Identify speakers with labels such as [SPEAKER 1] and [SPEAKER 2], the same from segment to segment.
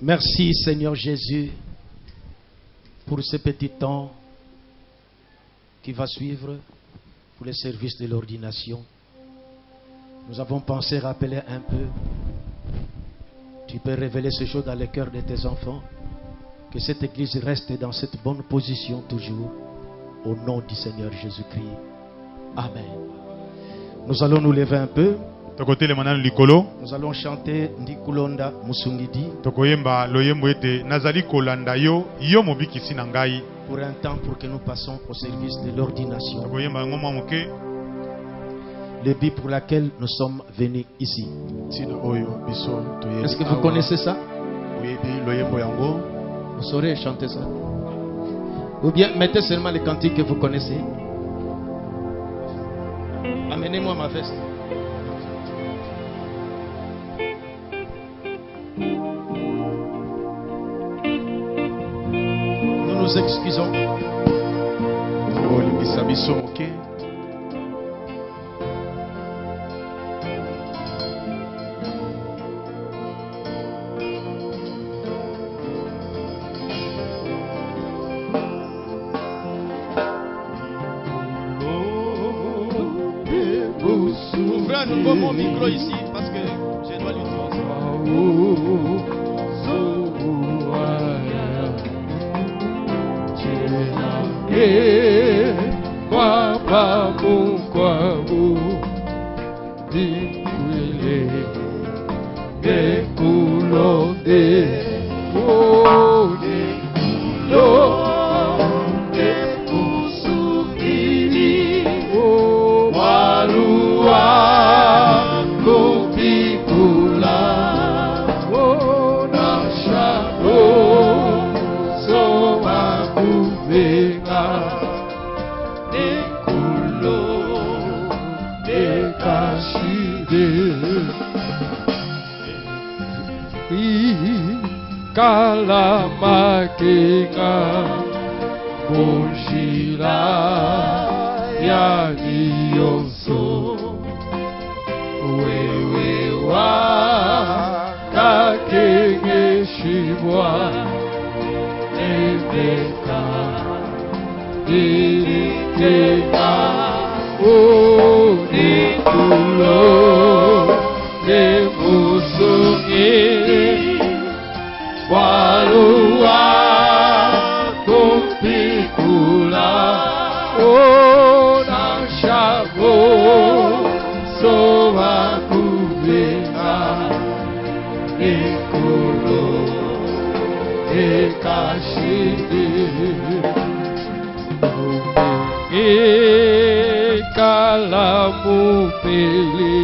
[SPEAKER 1] Merci Seigneur Jésus pour ce petit temps qui va suivre pour le service de l'ordination. Nous avons pensé rappeler un peu. Tu peux révéler ce jour dans le cœur de tes enfants. Que cette église reste dans cette bonne position toujours. Au nom du Seigneur Jésus-Christ. Amen. Nous allons nous lever un peu. Nous allons chanter Ndikulonda Musungidi pour un temps pour que nous passions au service de l'ordination. Le but pour lequel nous sommes venus ici. Est-ce que vous connaissez ça? Vous saurez chanter ça. Ou bien mettez seulement les cantiques que vous connaissez. Amenez-moi ma veste. Nous nous excusons. Ouvrez à nouveau mon micro ici parce que je dois l'utiliser.
[SPEAKER 2] Kalamakinga Bujira Yanioso Wewe wa Kakenge Shibwa Ebeka Irikeka Onikulo Nemusungiri Walua Kumpikula Ona Shavo Soa Kuvena Ekolo Ekashidi Ekalamu Peli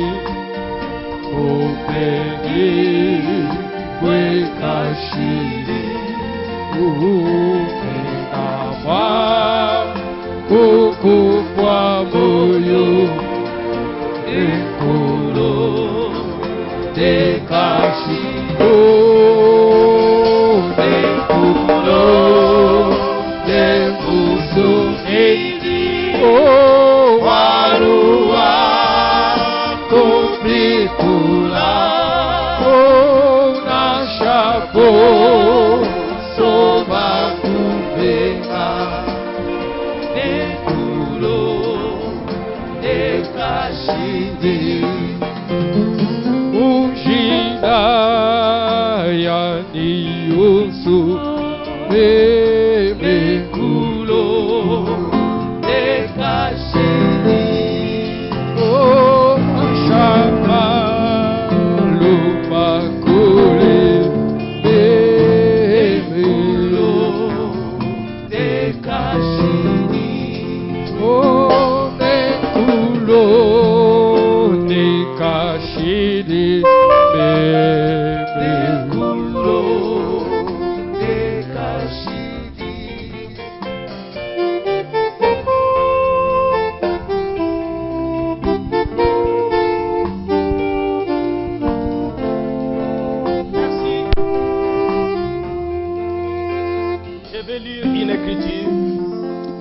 [SPEAKER 2] Opegi Wekashiri Ukenawa Kukukwa moyo Ekolo Dekashiro Dekulo Dekuso Edi Warua Kumpikula Soba Kubeka Nekulo Nekashidi Ujida Yani Yusu Nekulo Nekashidi Oh Shama Lumakule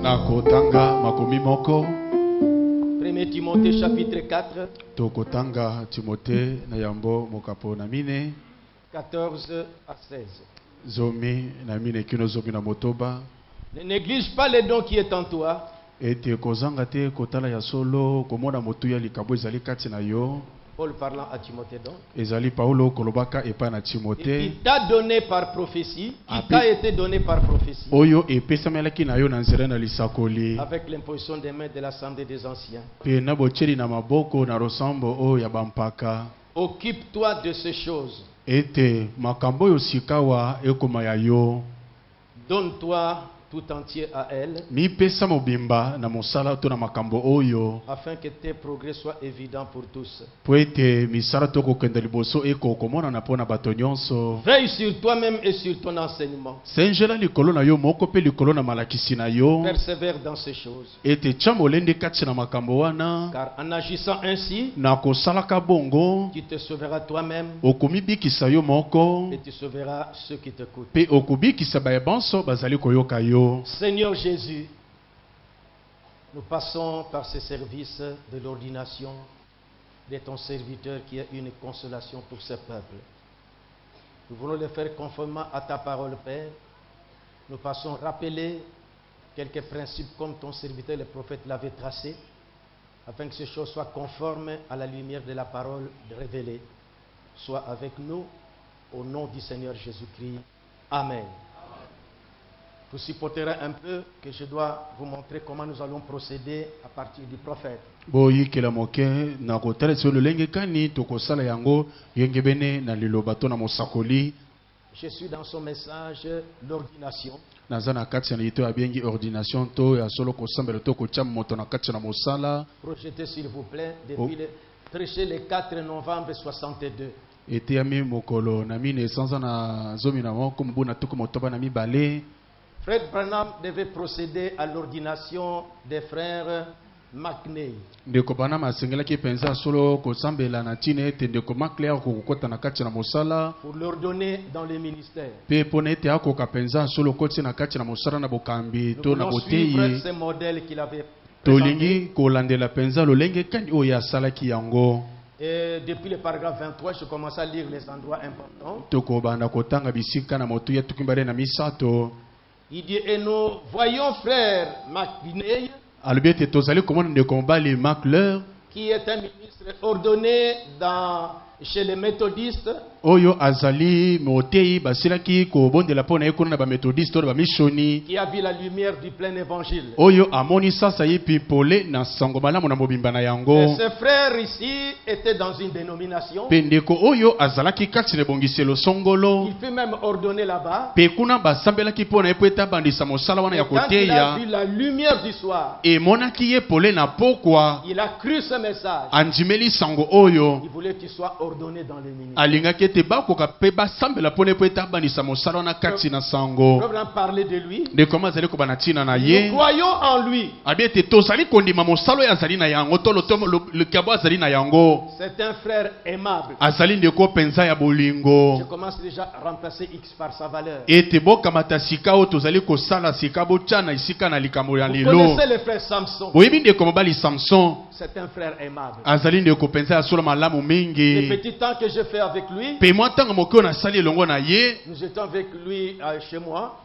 [SPEAKER 3] Nakotanga makomi moko
[SPEAKER 1] 1 Timothée chapitre 4
[SPEAKER 3] Tokotanga Timothée na yambo mokapo na mine
[SPEAKER 1] 14 à 16.
[SPEAKER 3] Zomi na mine kino zomi na motoba.
[SPEAKER 1] Ne néglige pas les dons qui est en toi.
[SPEAKER 3] Ete kozanga te kotala ya solo komona motu ya likabo ezali kati na yo.
[SPEAKER 1] Paul parlant à Timothée donc.
[SPEAKER 3] Ezali Paulo kolobaka epa na
[SPEAKER 1] Il
[SPEAKER 3] Timothée.
[SPEAKER 1] t'a donné par prophétie, il t'a été donné par prophétie.
[SPEAKER 3] Oyo epesamelaki na yo na nzela na lisakoli.
[SPEAKER 1] Avec l'imposition des mains de l'Assemblée des anciens.
[SPEAKER 3] Pe na bocheli na maboko na rosambo o ya bampaka.
[SPEAKER 1] Occupe-toi de ces choses.
[SPEAKER 3] Ete makambo yo sikawa ekoma ya yo.
[SPEAKER 1] Donne-toi tout entier à elle,
[SPEAKER 3] Mi pesa mobimba na mosala to na makambo oyo.
[SPEAKER 1] afin que tes progrès soient évidents pour tous.
[SPEAKER 3] Po ete misala to kokende liboso eko komona na pona bato nyonso.
[SPEAKER 1] Veille sur toi-même et sur ton enseignement.
[SPEAKER 3] Senjela likolo na yo moko pe likolo na malakisi na yo.
[SPEAKER 1] Persévère dans ces choses.
[SPEAKER 3] Ete tia molende kati na makambo wana.
[SPEAKER 1] Car en agissant ainsi,
[SPEAKER 3] Na kosalaka bongo
[SPEAKER 1] tu te sauveras toi-même
[SPEAKER 3] okomibikisa yo moko.
[SPEAKER 1] et tu sauveras ceux qui t'écoutent.
[SPEAKER 3] Pe okobikisa bayebanso bazali koyoka yo.
[SPEAKER 1] Seigneur Jésus, nous passons par ce service de l'ordination de ton serviteur qui est une consolation pour ce peuple. Nous voulons le faire conformément à ta parole, Père. Nous passons rappeler quelques principes comme ton serviteur, le prophète, l'avait tracé, afin que ces choses soient conformes à la lumière de la parole révélée. Sois avec nous, au nom du Seigneur Jésus-Christ. Amen. Vous supporterez un peu que je dois vous montrer comment nous allons procéder à partir du prophète.
[SPEAKER 3] Boyikela moke na kotala so lolenge kani tokosala yango yenge bene na liloba to na mosakoli.
[SPEAKER 1] Je suis dans son message, l'ordination.
[SPEAKER 3] Naza na kati na yito abengi ordination to ya solo kosambela to kotia moto na kati na mosala.
[SPEAKER 1] Projetez s'il vous plaît depuis prêché le 4 novembre 62.
[SPEAKER 3] Ete ami mokolo na mine sanza na zomi na moko mbuna tuko motoba na mibale.
[SPEAKER 1] Fred Branham devait procéder à l'ordination des frères McNeil.
[SPEAKER 3] Ndeko Branham asengelaki penza solo kosambela na tine ete ndeko McLear kokota na kati na mosala.
[SPEAKER 1] Pour l'ordonner dans le ministère.
[SPEAKER 3] Pe pona ete akoka penza solo koti na kati na mosala na bokambi
[SPEAKER 1] Nous
[SPEAKER 3] to na
[SPEAKER 1] voulons suivre
[SPEAKER 3] boteyi.
[SPEAKER 1] ce modèle qu'il avait présenté.
[SPEAKER 3] Tolingi kolandela penza lolenge kani oyo asalaki yango.
[SPEAKER 1] Et depuis le paragraphe 23, je commence à lire les endroits importants.
[SPEAKER 3] Toko banda kotanga bisika na motu ya tukimbale na misato.
[SPEAKER 1] Il dit, et nous voyons frère McNeil,
[SPEAKER 3] Alobete tozali komona ndeko mobali McLear
[SPEAKER 1] qui est un ministre ordonné chez les méthodistes,
[SPEAKER 3] oyo azali moteyi basilaki kobondela pona ye kuna na bamethodiste to bamishoni.
[SPEAKER 1] qui a vu la lumière du plein évangile.
[SPEAKER 3] Oyo amoni sasa ye pipole na sango malamu na mobimba na
[SPEAKER 1] Et
[SPEAKER 3] yango.
[SPEAKER 1] ce frère ici était dans une dénomination.
[SPEAKER 3] Pe ndeko oyo azalaki kati na ebongiselo songolo.
[SPEAKER 1] Il fut même ordonné là-bas.
[SPEAKER 3] Pe kuna basambelaki pona ye po etabandisa mosala wana ya
[SPEAKER 1] Et quand il a
[SPEAKER 3] koteya.
[SPEAKER 1] vu la lumière du soir,
[SPEAKER 3] Emonaki ye pole na pokwa.
[SPEAKER 1] il a cru ce message.
[SPEAKER 3] Andimeli sango oyo.
[SPEAKER 1] Il voulait qu'il soit ordonné dans le ministère.
[SPEAKER 3] Alingaki ete bakoka pe basambela pona po etabandisa mosala wana kati na sango.
[SPEAKER 1] Nous avons parlé de lui.
[SPEAKER 3] Ndeko azali kobana tina na
[SPEAKER 1] Nous
[SPEAKER 3] ye.
[SPEAKER 1] croyons en lui.
[SPEAKER 3] Abi ete tozali kondima mosala oyo azali na yango to lekabo azali na yango.
[SPEAKER 1] C'est un frère aimable.
[SPEAKER 3] Azali ndeko penza ya
[SPEAKER 1] Je
[SPEAKER 3] bolingo.
[SPEAKER 1] commence déjà à remplacer X par sa valeur.
[SPEAKER 3] Ete bokamata sika oyo tozali kosala sika botya na esika na likambo ya
[SPEAKER 1] Vous
[SPEAKER 3] lelo.
[SPEAKER 1] connaissez le frère Samson.
[SPEAKER 3] Boyebi ndeko mobali Samson
[SPEAKER 1] C'est un frère aimable.
[SPEAKER 3] azali ndeko penza ya solo malamu
[SPEAKER 1] Le
[SPEAKER 3] mingi.
[SPEAKER 1] petit temps que je fais avec lui,
[SPEAKER 3] Pe mwa ntango moke oyo nasali elongo na ye
[SPEAKER 1] nous étions avec lui chez moi.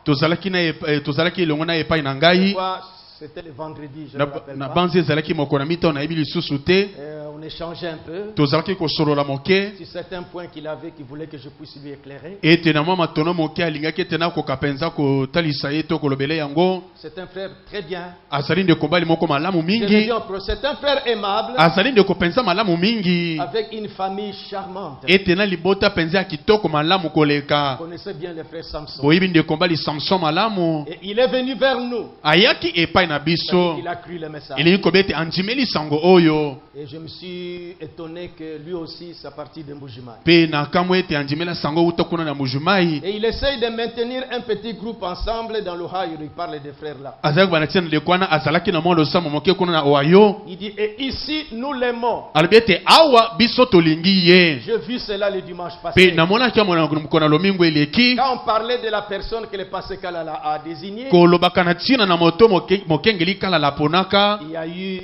[SPEAKER 3] tozalaki elongo na epai na
[SPEAKER 1] Une
[SPEAKER 3] ngai.
[SPEAKER 1] fois, c'était le vendredi, je ne me rappelle
[SPEAKER 3] Na
[SPEAKER 1] pas.
[SPEAKER 3] banzi ezalaki moko na mito nayebi lisusu te.
[SPEAKER 1] On échangeait un peu
[SPEAKER 3] Tozalaki kosolola moke.
[SPEAKER 1] sur certains points qu'il avait, qu'il voulait que je puisse lui éclairer.
[SPEAKER 3] Ete na mwa matono moke alingaki ete nakoka penza kotalisa ye to kolobela yango.
[SPEAKER 1] C'est un frère très bien.
[SPEAKER 3] Azali ndeko mobali moko malamu
[SPEAKER 1] Je le
[SPEAKER 3] mingi.
[SPEAKER 1] dis en pro- C'est un frère aimable
[SPEAKER 3] Azali ndeko penza malamu mingi.
[SPEAKER 1] avec une famille charmante.
[SPEAKER 3] Ete na libota penza ya kitoko malamu
[SPEAKER 1] Vous
[SPEAKER 3] koleka.
[SPEAKER 1] connaissez bien le frère Samson.
[SPEAKER 3] Boyebi ndeko mobali Samson malamu.
[SPEAKER 1] Et il est venu vers nous.
[SPEAKER 3] Ayaki epai na biso.
[SPEAKER 1] Il a cru le message.
[SPEAKER 3] Elingi kobete andimeli sango oyo.
[SPEAKER 1] Et je me suis étonné que lui aussi, c'est parti de Mbujimai.
[SPEAKER 3] Pe na kamwe ete andimela sango uta kuna na mujumai.
[SPEAKER 1] Et il essaye de maintenir un petit groupe ensemble dans l'Ohio. Il parle des frères là.
[SPEAKER 3] Azalaki banatia na lekwana azalaki na mwa losamo moke kuna na Ohio.
[SPEAKER 1] Il dit, et ici, nous l'aimons.
[SPEAKER 3] Alobi ete awa biso tolingi ye.
[SPEAKER 1] J'ai vu cela le dimanche
[SPEAKER 3] Pe
[SPEAKER 1] passé.
[SPEAKER 3] namonaki mokona lomingo eleki.
[SPEAKER 1] Quand on parlait de la personne que le pasteur Kalala a désignée,
[SPEAKER 3] Kolobaka na tina na moto moke mokengeli kala la ponaka
[SPEAKER 1] il y a eu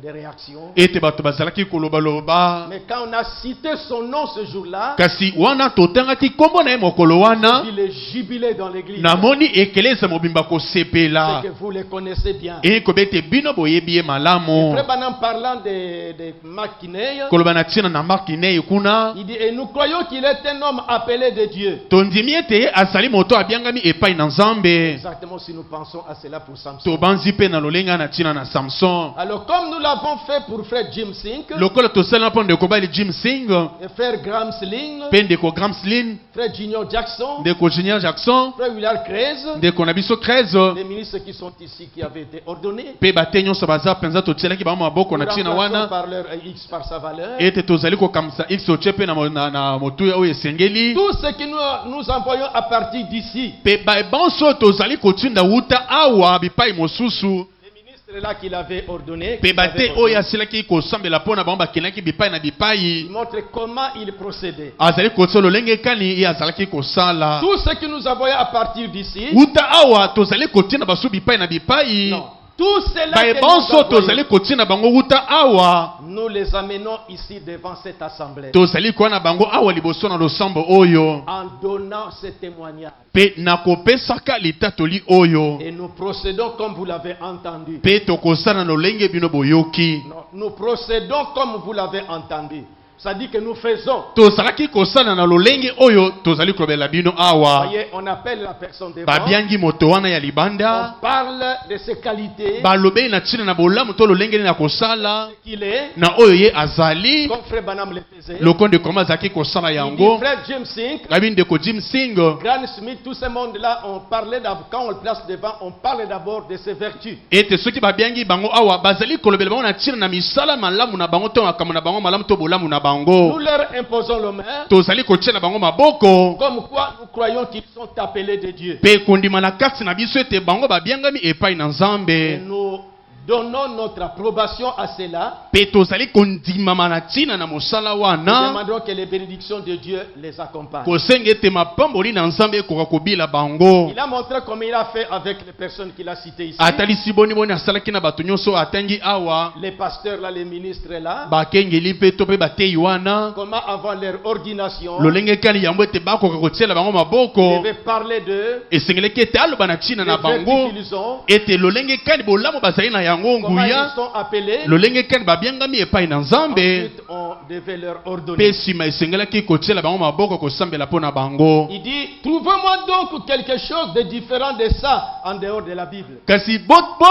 [SPEAKER 1] des réactions.
[SPEAKER 3] ete bato bazalaki kolobaloba
[SPEAKER 1] Mais quand on a cité son nom ce jour-là,
[SPEAKER 3] kasi wana totangaki kombo na ye mokolo wana
[SPEAKER 1] il est jubilé dans l'église.
[SPEAKER 3] namoni ekeleza mobimba
[SPEAKER 1] C'est
[SPEAKER 3] kosepela
[SPEAKER 1] que vous les connaissez bien.
[SPEAKER 3] ekobete bino boyebi ye malamu
[SPEAKER 1] Frère Branham parlant de Mark Kinney,
[SPEAKER 3] koloba na ntina na mark nei kuna
[SPEAKER 1] il dit, et nous croyons qu'il est un homme appelé de Dieu.
[SPEAKER 3] tondimi ete ye azali moto abiangami epai na nzambe
[SPEAKER 1] Exactement si nous pensons à cela pour Samson.
[SPEAKER 3] tobanzi mpe na lolenga na ntina na samson
[SPEAKER 1] Alors comme nous l'avons fait pour frère Jim Sink,
[SPEAKER 3] lokola tosala mpo ndeko bali jim sing
[SPEAKER 1] et frère Graham Sling,
[SPEAKER 3] mpe ndeko gramslin
[SPEAKER 1] frère Junior Jackson,
[SPEAKER 3] ndeko junior jackson
[SPEAKER 1] frère Willard Krez,
[SPEAKER 3] ndeko na biso 13
[SPEAKER 1] les ministres qui sont ici qui avaient été ordonnés.
[SPEAKER 3] mpe bate nyonso baza mpenza totielaki bango maboko na
[SPEAKER 1] Nous
[SPEAKER 3] ntina
[SPEAKER 1] remplaçons
[SPEAKER 3] wana
[SPEAKER 1] par leur X par sa valeur.
[SPEAKER 3] ete tozali kokamisa x otie mpe na motuya oyo esengeli
[SPEAKER 1] Tout ce que nous envoyons à partir d'ici,
[SPEAKER 3] mpe banso tozali kotinda wuta awa bipai mosusu
[SPEAKER 1] les ministres là qu'il avait ordonné,
[SPEAKER 3] mpe bate oyo asilaki kosambela mpo na bango bakendaki bipai na bipai
[SPEAKER 1] il montre comment il procédait.
[SPEAKER 3] azali kotia lolenge kani ye azalaki kosala
[SPEAKER 1] Tout ce que nous envoyons à partir d'ici,
[SPEAKER 3] wuta awa tozali kotinda baso bipai na bipai
[SPEAKER 1] non, tout cela
[SPEAKER 3] baye
[SPEAKER 1] que nous
[SPEAKER 3] banso tozali
[SPEAKER 1] envoyons,
[SPEAKER 3] kotinda bango wuta awa
[SPEAKER 1] nous les amenons ici devant cette assemblée
[SPEAKER 3] tozali kuwa na bango awa liboso na losambo oyo
[SPEAKER 1] en donnant ce témoignage.
[SPEAKER 3] mpe nakopesaka litatoli oyo
[SPEAKER 1] Et nous procédons comme vous l'avez entendu.
[SPEAKER 3] mpe tokosala na lolenge bino boyoki
[SPEAKER 1] Non, nous procédons comme vous l'avez entendu. Ça dit que nous faisons.
[SPEAKER 3] tozalaki kosala na lolenge oyo tozali kolobela bino awa
[SPEAKER 1] Voyez, on appelle la personne devant.
[SPEAKER 3] babiangi moto wana ya libanda
[SPEAKER 1] On parle de ses qualités,
[SPEAKER 3] balobeli na ntina na bolamu to lolenge nini ya kosala
[SPEAKER 1] qu'il est,
[SPEAKER 3] na oyo ye azali
[SPEAKER 1] comme frère Branham le faisait.
[SPEAKER 3] lokondo ekoma azalaki kosala
[SPEAKER 1] Il dit,
[SPEAKER 3] yango
[SPEAKER 1] frère James Sink,
[SPEAKER 3] ngabi ndeko jim sing
[SPEAKER 1] Grant Smith, tout ce monde-là, on parlait quand on le place devant, on parle d'abord de ses vertus.
[SPEAKER 3] ete soki babiangi bango awa bazali kolobela bango na ntina na misala malamu na bango to makambo na bango malamu to bolamu na
[SPEAKER 1] Nous
[SPEAKER 3] bango
[SPEAKER 1] leur imposons le main,
[SPEAKER 3] tozali kotia na bango maboko
[SPEAKER 1] comme quoi nous croyons qu'ils sont appelés de Dieu.
[SPEAKER 3] mpe kondima na kati na biso ete bango babiangami epai na
[SPEAKER 1] Et
[SPEAKER 3] nzambe
[SPEAKER 1] nous donnons notre approbation à cela.
[SPEAKER 3] mpe tozali kondimama na ntina na mosala
[SPEAKER 1] Nous
[SPEAKER 3] wana
[SPEAKER 1] demandons que les bénédictions de Dieu les accompagnent.
[SPEAKER 3] kosenga ete mapamboli na nzambe ekoka kobila bango
[SPEAKER 1] Il a montré comment il a fait avec les personnes qu'il a citées ici.
[SPEAKER 3] atalisi boniboni asalaki na bato nyonso atangi awa
[SPEAKER 1] Les pasteurs là, les ministres là.
[SPEAKER 3] bakengeli mpe to mpe bateyi wana
[SPEAKER 1] Comment avant leur ordination,
[SPEAKER 3] lolenge kani yango ete bakoka kotiela bango
[SPEAKER 1] il
[SPEAKER 3] maboko
[SPEAKER 1] devait parler d'eux,
[SPEAKER 3] esengeleki ete aloba na ntina na
[SPEAKER 1] des vertus
[SPEAKER 3] bango
[SPEAKER 1] qu'ils ont,
[SPEAKER 3] ete lolenge kani bolamu bazali na yango
[SPEAKER 1] comment ils
[SPEAKER 3] nguya
[SPEAKER 1] sont appelés.
[SPEAKER 3] lolenge kani babiangami epai na nzambe
[SPEAKER 1] Ensuite, on devait leur
[SPEAKER 3] mpe
[SPEAKER 1] ordonner.
[SPEAKER 3] nsima esengelaki kotiela bango maboko kosambela mpo na bango
[SPEAKER 1] Il dit, trouvez-moi donc quelque chose de différent de ça en dehors de la Bible.
[SPEAKER 3] kasi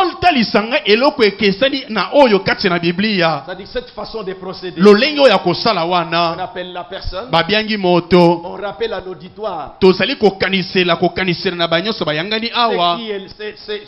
[SPEAKER 3] botalisanga eloko ekesani na oyo kati na biblia
[SPEAKER 1] C'est-à-dire cette façon de procéder.
[SPEAKER 3] lolenge oyo ya kosala
[SPEAKER 1] On
[SPEAKER 3] wana
[SPEAKER 1] appelle la personne,
[SPEAKER 3] babiangi moto
[SPEAKER 1] on rappelle à l'auditoire
[SPEAKER 3] tozali kokanisela na banyonso bayangani awa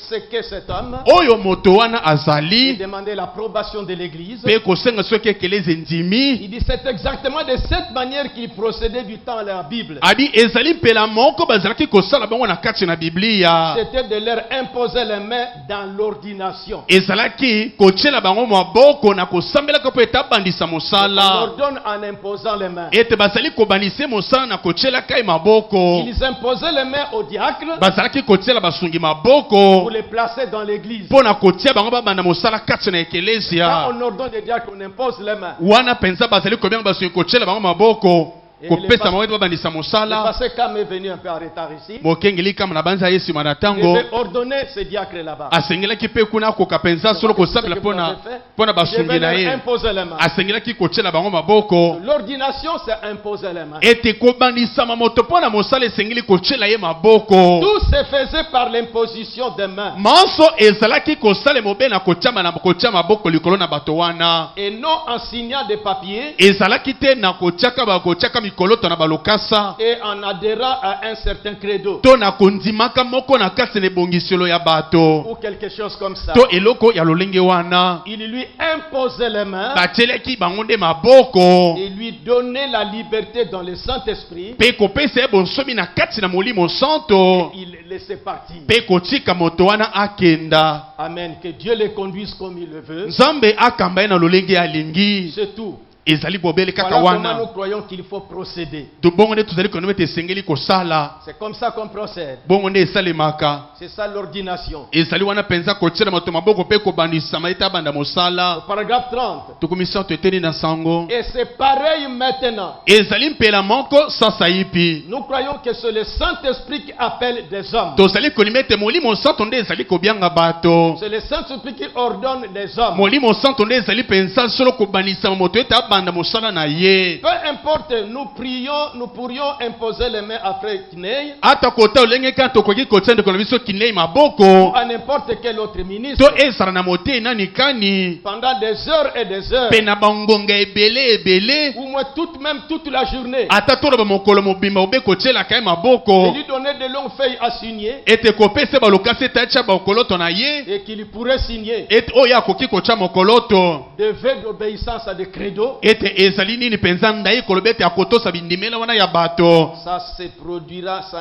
[SPEAKER 1] c'est que cet homme.
[SPEAKER 3] oyo moto wana
[SPEAKER 1] Il
[SPEAKER 3] azali
[SPEAKER 1] demandait l'approbation de l'Église.
[SPEAKER 3] mpe kosenga soki ekeleza endimi
[SPEAKER 1] Il dit c'est exactement de cette manière qu'il procédait du temps à la Bible.
[SPEAKER 3] abi ezali mpela moko bazalaki kosala bango na kati na biblia
[SPEAKER 1] C'était de leur imposer les mains dans l'ordination.
[SPEAKER 3] ezalaki kotiela bango maboko na kosambelaka mpo ete abandisa
[SPEAKER 1] On
[SPEAKER 3] mosala
[SPEAKER 1] ordonne en imposant les mains.
[SPEAKER 3] ete bazali kobandisa mosala na kotielaka ye maboko
[SPEAKER 1] Ils imposaient les mains aux diacres
[SPEAKER 3] bazalaki kotiela basungi
[SPEAKER 1] pour
[SPEAKER 3] maboko
[SPEAKER 1] les placer dans l'église.
[SPEAKER 3] mpo na kotia bango babanda mosala kati na
[SPEAKER 1] Quand
[SPEAKER 3] ekelezia
[SPEAKER 1] on ordonne des diacres, on impose les mains.
[SPEAKER 3] wana mpenza bazali kobenga basungi kotiela bango maboko kopesa bango ete babandisa
[SPEAKER 1] Le
[SPEAKER 3] mosala
[SPEAKER 1] pasteur Kam est venu un peu en retard ici.
[SPEAKER 3] mokengeli kama na banza ye nsima na
[SPEAKER 1] Il
[SPEAKER 3] ntango
[SPEAKER 1] devait ordonner ces diacres là-bas.
[SPEAKER 3] asengelaki mpe kuna akoka mpenza solo kosambela mpo na basungi
[SPEAKER 1] devait
[SPEAKER 3] na
[SPEAKER 1] leur
[SPEAKER 3] ye
[SPEAKER 1] imposer les mains.
[SPEAKER 3] asengelaki kotiela bango maboko
[SPEAKER 1] L'ordination, c'est imposer les mains.
[SPEAKER 3] ete kobandisama moto mpo na mosala esengeli kotiela ye maboko
[SPEAKER 1] Tout se faisait par l'imposition des mains
[SPEAKER 3] manso ezalaki kosalema obe na kotia maboko likolo na bato wana
[SPEAKER 1] et non en signant des papiers
[SPEAKER 3] ezalaki te na kotiaka mikolo to na balokasa
[SPEAKER 1] et en adhérant à un certain credo
[SPEAKER 3] to na kondimaka moko na kati na ebongiselo ya bato
[SPEAKER 1] ou quelque chose comme ça.
[SPEAKER 3] to eloko ya lolenge wana
[SPEAKER 1] Il lui imposait les mains
[SPEAKER 3] batielaki bango nde maboko
[SPEAKER 1] et lui donnait la liberté dans le Saint-Esprit.
[SPEAKER 3] mpe kopesa ye bonsomi na kati na molimo santo
[SPEAKER 1] Il laissait partir.
[SPEAKER 3] mpe kotika moto wana akenda
[SPEAKER 1] Amen. Que Dieu les conduise comme il le veut.
[SPEAKER 3] nzambe akamba ye na lolenge alingi
[SPEAKER 1] C'est tout.
[SPEAKER 3] ezali bobele kaka
[SPEAKER 1] Voilà comment
[SPEAKER 3] wana
[SPEAKER 1] nous croyons qu'il faut procéder.
[SPEAKER 3] to bongo nde tozali konobe te esengeli kosala
[SPEAKER 1] C'est comme ça qu'on procède.
[SPEAKER 3] bongo nde esalemaka
[SPEAKER 1] C'est ça l'ordination.
[SPEAKER 3] ezali wana mpenza kotiela moto maboko mpe kobandisama ete abanda
[SPEAKER 1] Au
[SPEAKER 3] mosala
[SPEAKER 1] paragraphe 30.
[SPEAKER 3] tokomisi ato eteni na sango
[SPEAKER 1] Et c'est pareil maintenant.
[SPEAKER 3] ezali mpela moko sasa yipi
[SPEAKER 1] Nous croyons que c'est le Saint-Esprit qui appelle des hommes.
[SPEAKER 3] tozali kolima ete molimo santo nde ezali kobianga bato
[SPEAKER 1] C'est le Saint-Esprit qui ordonne des hommes.
[SPEAKER 3] molimo santo nde ezali mpenza solo kobandisama moto ete abanda mosala na ye
[SPEAKER 1] Peu importe, nous pourrions imposer les mains à Frère Kinei
[SPEAKER 3] ata kota olenge kaka tokoki kotia ndeko na biso kinei maboko
[SPEAKER 1] à n'importe quel autre ministre
[SPEAKER 3] to ezala na motei nani kani
[SPEAKER 1] pendant des heures et des heures,
[SPEAKER 3] mpe na bangonga ebele
[SPEAKER 1] ou moins même toute la journée,
[SPEAKER 3] ata toloba mokolo mobimba obe kotielaka ye
[SPEAKER 1] et
[SPEAKER 3] maboko
[SPEAKER 1] lui donner de longues feuilles à signer
[SPEAKER 3] ete kopesa balokasi ete atia bakoloto na ye
[SPEAKER 1] et qu'il pourrait signer
[SPEAKER 3] ete oyo akoki kotia mokoloto
[SPEAKER 1] des vœux d'obéissance à des credos.
[SPEAKER 3] ete ezali nini mpenza ndai koloba ete akotosa bindimela wana ya bato
[SPEAKER 1] Ça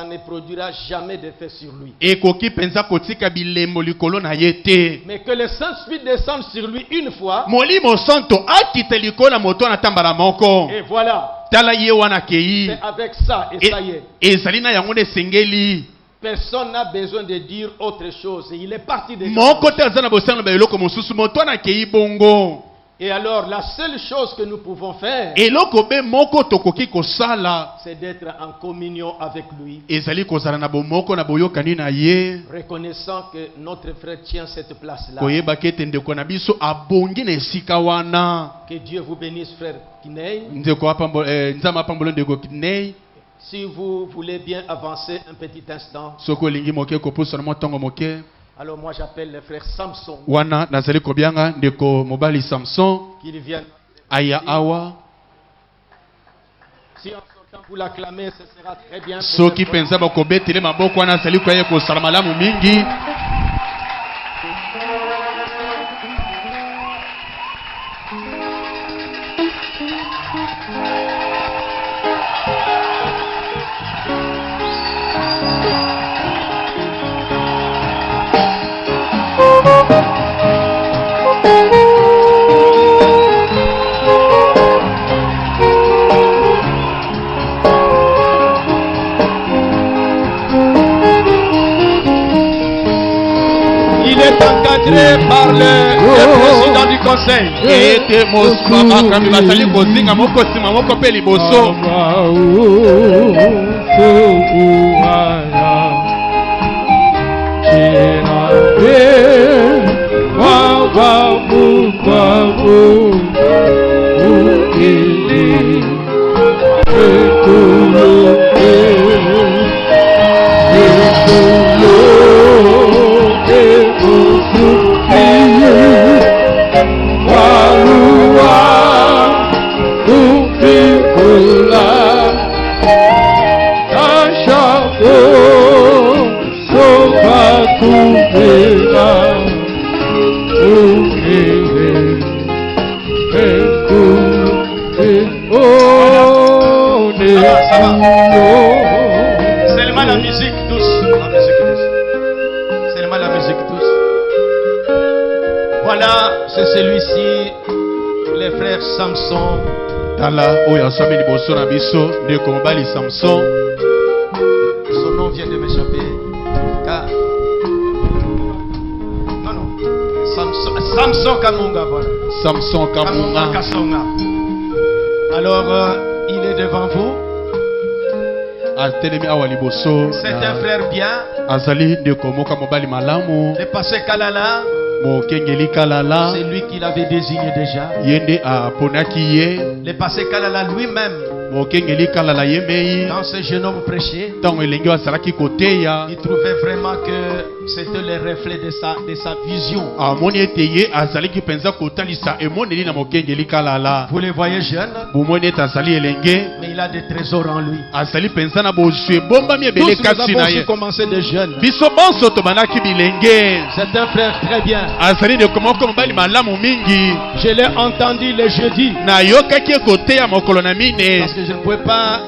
[SPEAKER 1] ne produira jamais d'effet sur lui.
[SPEAKER 3] ekoki mpenza kotika bilembo likolo na ye te
[SPEAKER 1] Mais que le Saint-Esprit descende sur lui une fois,
[SPEAKER 3] molimo santo akita likolo na moto wana tambala moko
[SPEAKER 1] et voilà,
[SPEAKER 3] tala ye wana akei
[SPEAKER 1] c'est avec ça, et ça y est.
[SPEAKER 3] ezali na yango nde esengeli
[SPEAKER 1] Personne n'a besoin de dire autre chose. Il est parti de
[SPEAKER 3] moko te aza na bosango na eloko mosusu moto wana akei bongo
[SPEAKER 1] Et alors, la seule chose que nous pouvons faire,
[SPEAKER 3] eloko be moko tokoki kosala
[SPEAKER 1] c'est d'être en communion avec lui,
[SPEAKER 3] ezali kozala na bomoko na boyokani na ye
[SPEAKER 1] reconnaissant que notre frère tient cette place-là.
[SPEAKER 3] koyebaka ete ndeko na biso abongi na esika wana
[SPEAKER 1] Que Dieu vous bénisse, frère Kinei.
[SPEAKER 3] nzambe apambolo ndeko kinei
[SPEAKER 1] Si vous voulez bien avancer un petit instant,
[SPEAKER 3] soki olingi moke kopusa na mwa ntongo moke
[SPEAKER 1] alors moi j'appelle le frère Samson,
[SPEAKER 3] wana nazali kobianga ndeko mobali samson
[SPEAKER 1] qu'il vienne.
[SPEAKER 3] aya awa
[SPEAKER 1] Si en sortant vous l'acclamez, ce sera très bien. pour
[SPEAKER 3] soki
[SPEAKER 1] ce frère.
[SPEAKER 3] mpenza bakobetele maboko wana azali koya kosala malamu mingi
[SPEAKER 1] Il est encadré par le président du conseil.
[SPEAKER 3] ete bakambi bazali kozinga moko nsima moko mpe liboso
[SPEAKER 1] Seulement la musique douce. La musique douce. Seulement la musique douce. Voilà, c'est celui-ci, les frères Samson.
[SPEAKER 3] tala oyo aswami liboso na biso ndeko mobali samson
[SPEAKER 1] Son nom vient de m'échapper. Car... Non, non. Samson Kamunga, voilà.
[SPEAKER 3] samson kamunga
[SPEAKER 1] Kasonga. Alors, il est devant vous.
[SPEAKER 3] atelemi awa liboso
[SPEAKER 1] C'est un frère bien.
[SPEAKER 3] azali ndeko moko mobali malamu
[SPEAKER 1] Le passé Kalala,
[SPEAKER 3] mokengeli kalala
[SPEAKER 1] c'est lui qui l'avait désigné déjà.
[SPEAKER 3] ye nde aponaki ye
[SPEAKER 1] Le passé Kalala lui-même,
[SPEAKER 3] mokengeli kalala ye mei
[SPEAKER 1] quand ce jeune homme prêchait,
[SPEAKER 3] ntango elenge oyo azalaki koteya
[SPEAKER 1] il trouvait vraiment que c'était le reflet de sa vision.
[SPEAKER 3] amoni ete ye azalaki mpenza kotalisa emoneli na mokengeli kalala
[SPEAKER 1] Vous le voyez jeune,
[SPEAKER 3] bomoni ete azali elenge
[SPEAKER 1] mais il a des trésors en lui.
[SPEAKER 3] azali mpenza na bozwi ebombami
[SPEAKER 1] Tous
[SPEAKER 3] ebele
[SPEAKER 1] nous
[SPEAKER 3] kasi
[SPEAKER 1] avons
[SPEAKER 3] na
[SPEAKER 1] aussi
[SPEAKER 3] ye
[SPEAKER 1] commencé de jeunes.
[SPEAKER 3] biso bonso tobandaki bilenge
[SPEAKER 1] C'est un frère très bien.
[SPEAKER 3] azali ndeko moko mobali malamu mingi
[SPEAKER 1] Je l'ai entendu le jeudi.
[SPEAKER 3] nayokaki koteya mokolo na mine
[SPEAKER 1] Parce que je ne pouvais pas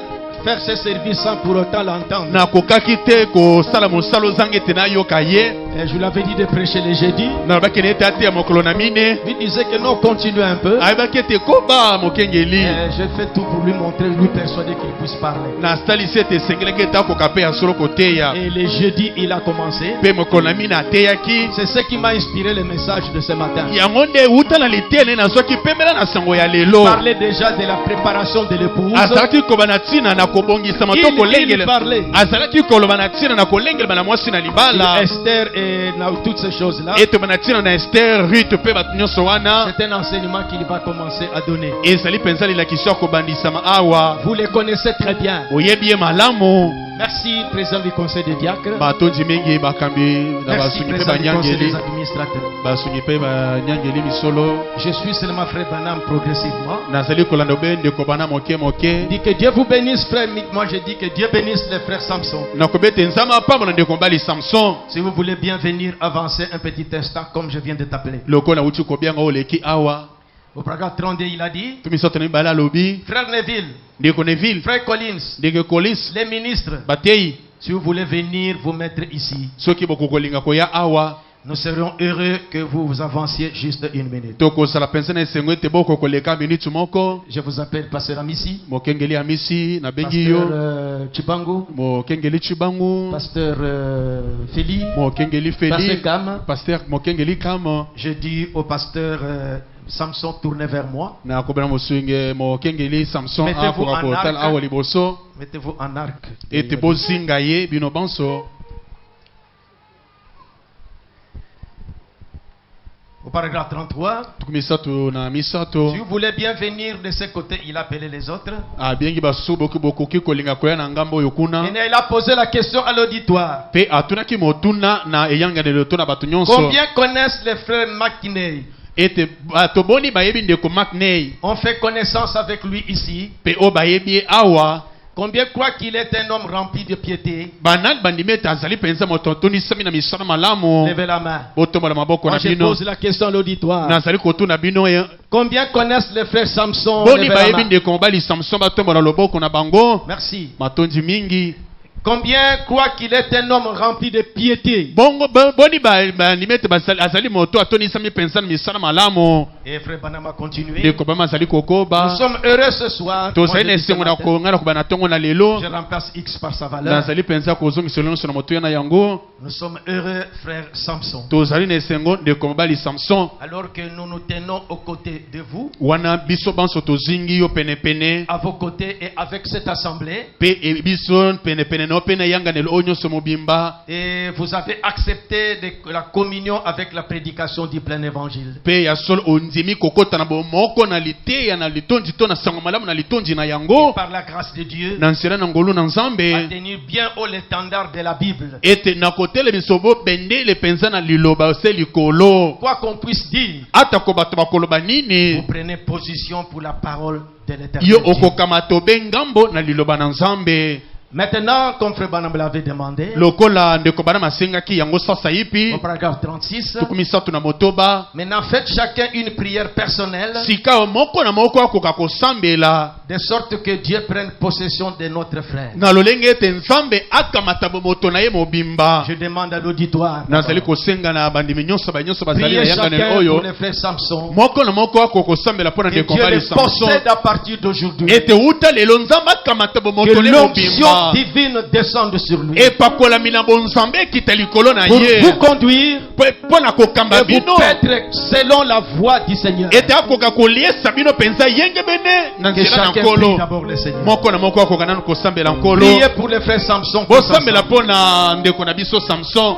[SPEAKER 1] faire ce service sans pour autant l'entendre.
[SPEAKER 3] nakokaki te kosala mosala ozanga ete nayoka ye
[SPEAKER 1] Et je vous l'avais dit de prêcher les jeudis.
[SPEAKER 3] nalobaki na ete ate ya mokolo na mine
[SPEAKER 1] Il disait que non, continue un peu.
[SPEAKER 3] ayebaki ete koba mokengeli
[SPEAKER 1] Et j'ai fait tout pour lui montrer, lui persuader qu'il puisse parler.
[SPEAKER 3] nasalisi ete esengelaki ete akoka mpe ya solo koteya
[SPEAKER 1] Et les jeudis, il a commencé.
[SPEAKER 3] mpe mokolo na mine ateyaki
[SPEAKER 1] C'est ce qui m'a inspiré le message de ce matin.
[SPEAKER 3] yango nde euta na liteya ne nazwaki pembela na sango ya lelo
[SPEAKER 1] Parler déjà de la préparation de l'épouse.
[SPEAKER 3] azalaki koba na ntina na kobongisama to
[SPEAKER 1] Il
[SPEAKER 3] kolengela
[SPEAKER 1] parlait.
[SPEAKER 3] azalaki koloba na ntina na kolengelema na mwasi na libala
[SPEAKER 1] Esther et toutes ces choses-là.
[SPEAKER 3] etoba na ntina na Esther Ruth mpe bato nyonso wana
[SPEAKER 1] C'est un enseignement qu'il va commencer à donner.
[SPEAKER 3] ezali mpenza lilakiso ya kobandisama awa
[SPEAKER 1] Vous les connaissez très bien.
[SPEAKER 3] oyebi ye malamu
[SPEAKER 1] Merci, président du conseil des diacres.
[SPEAKER 3] batondi mingi bakambi na
[SPEAKER 1] Merci,
[SPEAKER 3] basungi mpe
[SPEAKER 1] président du conseil
[SPEAKER 3] banyangeli
[SPEAKER 1] des administrateurs.
[SPEAKER 3] basungi mpe banyangeli misolo
[SPEAKER 1] Je suis seulement frère Banam progressivement.
[SPEAKER 3] nazali kolanda obe ndeko bana moke moke
[SPEAKER 1] Dis que Dieu vous bénisse, frère Mick. Moi, je dis que Dieu bénisse le frère Samson.
[SPEAKER 3] nakobi ete nzambe apamba na ndeko mobali Samson
[SPEAKER 1] Si vous voulez bien venir avancer un petit instant, comme je viens de t'appeler.
[SPEAKER 3] lokola nauti kobianga oleki awa
[SPEAKER 1] Au paragraphe 32, il a dit,
[SPEAKER 3] to misato na mibale alobi
[SPEAKER 1] frère Neville,
[SPEAKER 3] ndeko Neville
[SPEAKER 1] frère Collins,
[SPEAKER 3] ndenge Collins
[SPEAKER 1] les ministres,
[SPEAKER 3] batei
[SPEAKER 1] si vous voulez venir vous mettre ici,
[SPEAKER 3] soki bokokolinga koya awa
[SPEAKER 1] nous serions heureux que vous avanciez juste une minute.
[SPEAKER 3] tokosala mpenza na esengo ete bokokoleka miniti moko
[SPEAKER 1] Je vous appelle Pasteur Amissi,
[SPEAKER 3] mokengeli amisi nabengi
[SPEAKER 1] Pasteur
[SPEAKER 3] yo
[SPEAKER 1] Chibangu,
[SPEAKER 3] mokengeli Chibangu
[SPEAKER 1] Pasteur Feli,
[SPEAKER 3] mokengeli
[SPEAKER 1] Pasteur
[SPEAKER 3] Feli
[SPEAKER 1] Kam.
[SPEAKER 3] pasteur mokengeli Kama
[SPEAKER 1] Je dis au pasteur Samson, tournez vers moi.
[SPEAKER 3] na kobela mosunge mokengeli Samson
[SPEAKER 1] Mettez-vous
[SPEAKER 3] akoka
[SPEAKER 1] en
[SPEAKER 3] kotala
[SPEAKER 1] arc.
[SPEAKER 3] awa liboso
[SPEAKER 1] Mettez-vous en arc.
[SPEAKER 3] ete bozinga ye bino banso
[SPEAKER 1] Au paragraphe 33,
[SPEAKER 3] tuku misato na misato
[SPEAKER 1] si vous voulez bien venir de ce côté, il a appelé les autres.
[SPEAKER 3] abengi basusu bokoki kolinga koya na ngambo oyo kuna
[SPEAKER 1] Et il a posé la question à l'auditoire.
[SPEAKER 3] mpe atunaki motuna na eyanganelo to na bato nyonso
[SPEAKER 1] Combien connaissent les frères McKinney?
[SPEAKER 3] ete bato boni bayebi ndeko Makney
[SPEAKER 1] On fait connaissance avec lui ici.
[SPEAKER 3] mpe oyo bayebi ye awa
[SPEAKER 1] Combien croient qu'il est un homme rempli de piété?
[SPEAKER 3] banani bandimi ete azali mpenza moto atonisami na misala malamu
[SPEAKER 1] Levez la main.
[SPEAKER 3] botombola maboko
[SPEAKER 1] Moi,
[SPEAKER 3] na
[SPEAKER 1] je
[SPEAKER 3] bino
[SPEAKER 1] pose la question à l'auditoire.
[SPEAKER 3] nazali kotuna bino
[SPEAKER 1] Combien connaissent les frères Samson?
[SPEAKER 3] boni
[SPEAKER 1] Levez la
[SPEAKER 3] bayebi
[SPEAKER 1] main.
[SPEAKER 3] ndeko mobali Samson batombola loboko na bango
[SPEAKER 1] Merci.
[SPEAKER 3] matondi mingi
[SPEAKER 1] Combien croient qu'il est un homme rempli de piété?
[SPEAKER 3] bongo boni bandimi ete azali moto atonisami mpenza na misala malamu
[SPEAKER 1] Et frère Banama continue.
[SPEAKER 3] ndeko bama azali
[SPEAKER 1] Nous
[SPEAKER 3] kokoba
[SPEAKER 1] sommes heureux ce soir. Moi,
[SPEAKER 3] tozali
[SPEAKER 1] je
[SPEAKER 3] na
[SPEAKER 1] dis ce
[SPEAKER 3] esengo na
[SPEAKER 1] matin,
[SPEAKER 3] konga na koba na ntongo na lelo
[SPEAKER 1] je remplace X par sa valeur.
[SPEAKER 3] nazali mpenza kozongisela nyonso na moto ya na yango
[SPEAKER 1] Nous sommes heureux, frère Samson.
[SPEAKER 3] tozali na esengo ndeko mobali Samson
[SPEAKER 1] Alors que nous nous tenons aux côtés de vous,
[SPEAKER 3] wana biso banso tozingi yo penepene
[SPEAKER 1] à vos côtés et avec cette assemblée,
[SPEAKER 3] mpe biso penepene na yo mpe na eyanganelo oyo nyonso mobimba
[SPEAKER 1] et vous avez accepté la communion avec la prédication du plein évangile.
[SPEAKER 3] mpe ya solo ondimi kokota na bomoko na liteya na litondi to na sango malamu na litondi na yango
[SPEAKER 1] Par la grâce de Dieu,
[SPEAKER 3] na nzela na ngolu na
[SPEAKER 1] à
[SPEAKER 3] nzambe
[SPEAKER 1] tenir bien haut l'étendard de la Bible.
[SPEAKER 3] ete na kotelemisa bobendele mpenza na liloba se likolo
[SPEAKER 1] Quoi qu'on puisse dire,
[SPEAKER 3] atako bato bakoloba
[SPEAKER 1] vous
[SPEAKER 3] nini
[SPEAKER 1] prenez position pour la parole de
[SPEAKER 3] yo
[SPEAKER 1] l'éternel.
[SPEAKER 3] okokama tobe ngambo na liloba na nzambe.
[SPEAKER 1] Maintenant, comme Frère Banam l'avait demandé,
[SPEAKER 3] lokola ndeko bana masengaki yango sasa
[SPEAKER 1] au
[SPEAKER 3] yipi
[SPEAKER 1] paragraphe 36,
[SPEAKER 3] tukumisatu na motoba
[SPEAKER 1] maintenant faites chacun une prière personnelle,
[SPEAKER 3] sika moko na moko akoka kosambela
[SPEAKER 1] de sorte que Dieu prenne possession de notre frère.
[SPEAKER 3] na lolenge ete nzambe akamata bomoto na ye mobimba.
[SPEAKER 1] Je demande à l'auditoire,
[SPEAKER 3] nazali kosenga na bandimi nyonso banyonso bazali na
[SPEAKER 1] priez
[SPEAKER 3] yanganelo
[SPEAKER 1] chacun
[SPEAKER 3] oyo
[SPEAKER 1] pour le frère Samson,
[SPEAKER 3] moko na moko akoka kosambela mpo na
[SPEAKER 1] que
[SPEAKER 3] ndeko
[SPEAKER 1] Dieu
[SPEAKER 3] mbali
[SPEAKER 1] le
[SPEAKER 3] Samson
[SPEAKER 1] possède à partir d'aujourd'hui,
[SPEAKER 3] ete uta lelo nzambe akamata
[SPEAKER 1] que
[SPEAKER 3] bomoto le
[SPEAKER 1] l'onction
[SPEAKER 3] mobimba
[SPEAKER 1] divine descende sur lui,
[SPEAKER 3] epakolami na bonzambe ekita likolo na
[SPEAKER 1] pour
[SPEAKER 3] ye
[SPEAKER 1] vous conduire
[SPEAKER 3] mpo na kokamba
[SPEAKER 1] et vous
[SPEAKER 3] bino
[SPEAKER 1] paître selon la voie du Seigneur.
[SPEAKER 3] ete akoka koliesa bino mpenza yenge bene na
[SPEAKER 1] Que
[SPEAKER 3] nzela na
[SPEAKER 1] chacun prie
[SPEAKER 3] nkolo
[SPEAKER 1] d'abord le Seigneur.
[SPEAKER 3] moko na moko akoka nanu kosambela nkolo
[SPEAKER 1] Priez pour le frère Samson. tous
[SPEAKER 3] bosambela
[SPEAKER 1] ensemble.
[SPEAKER 3] mpo na ndeko na biso Samson.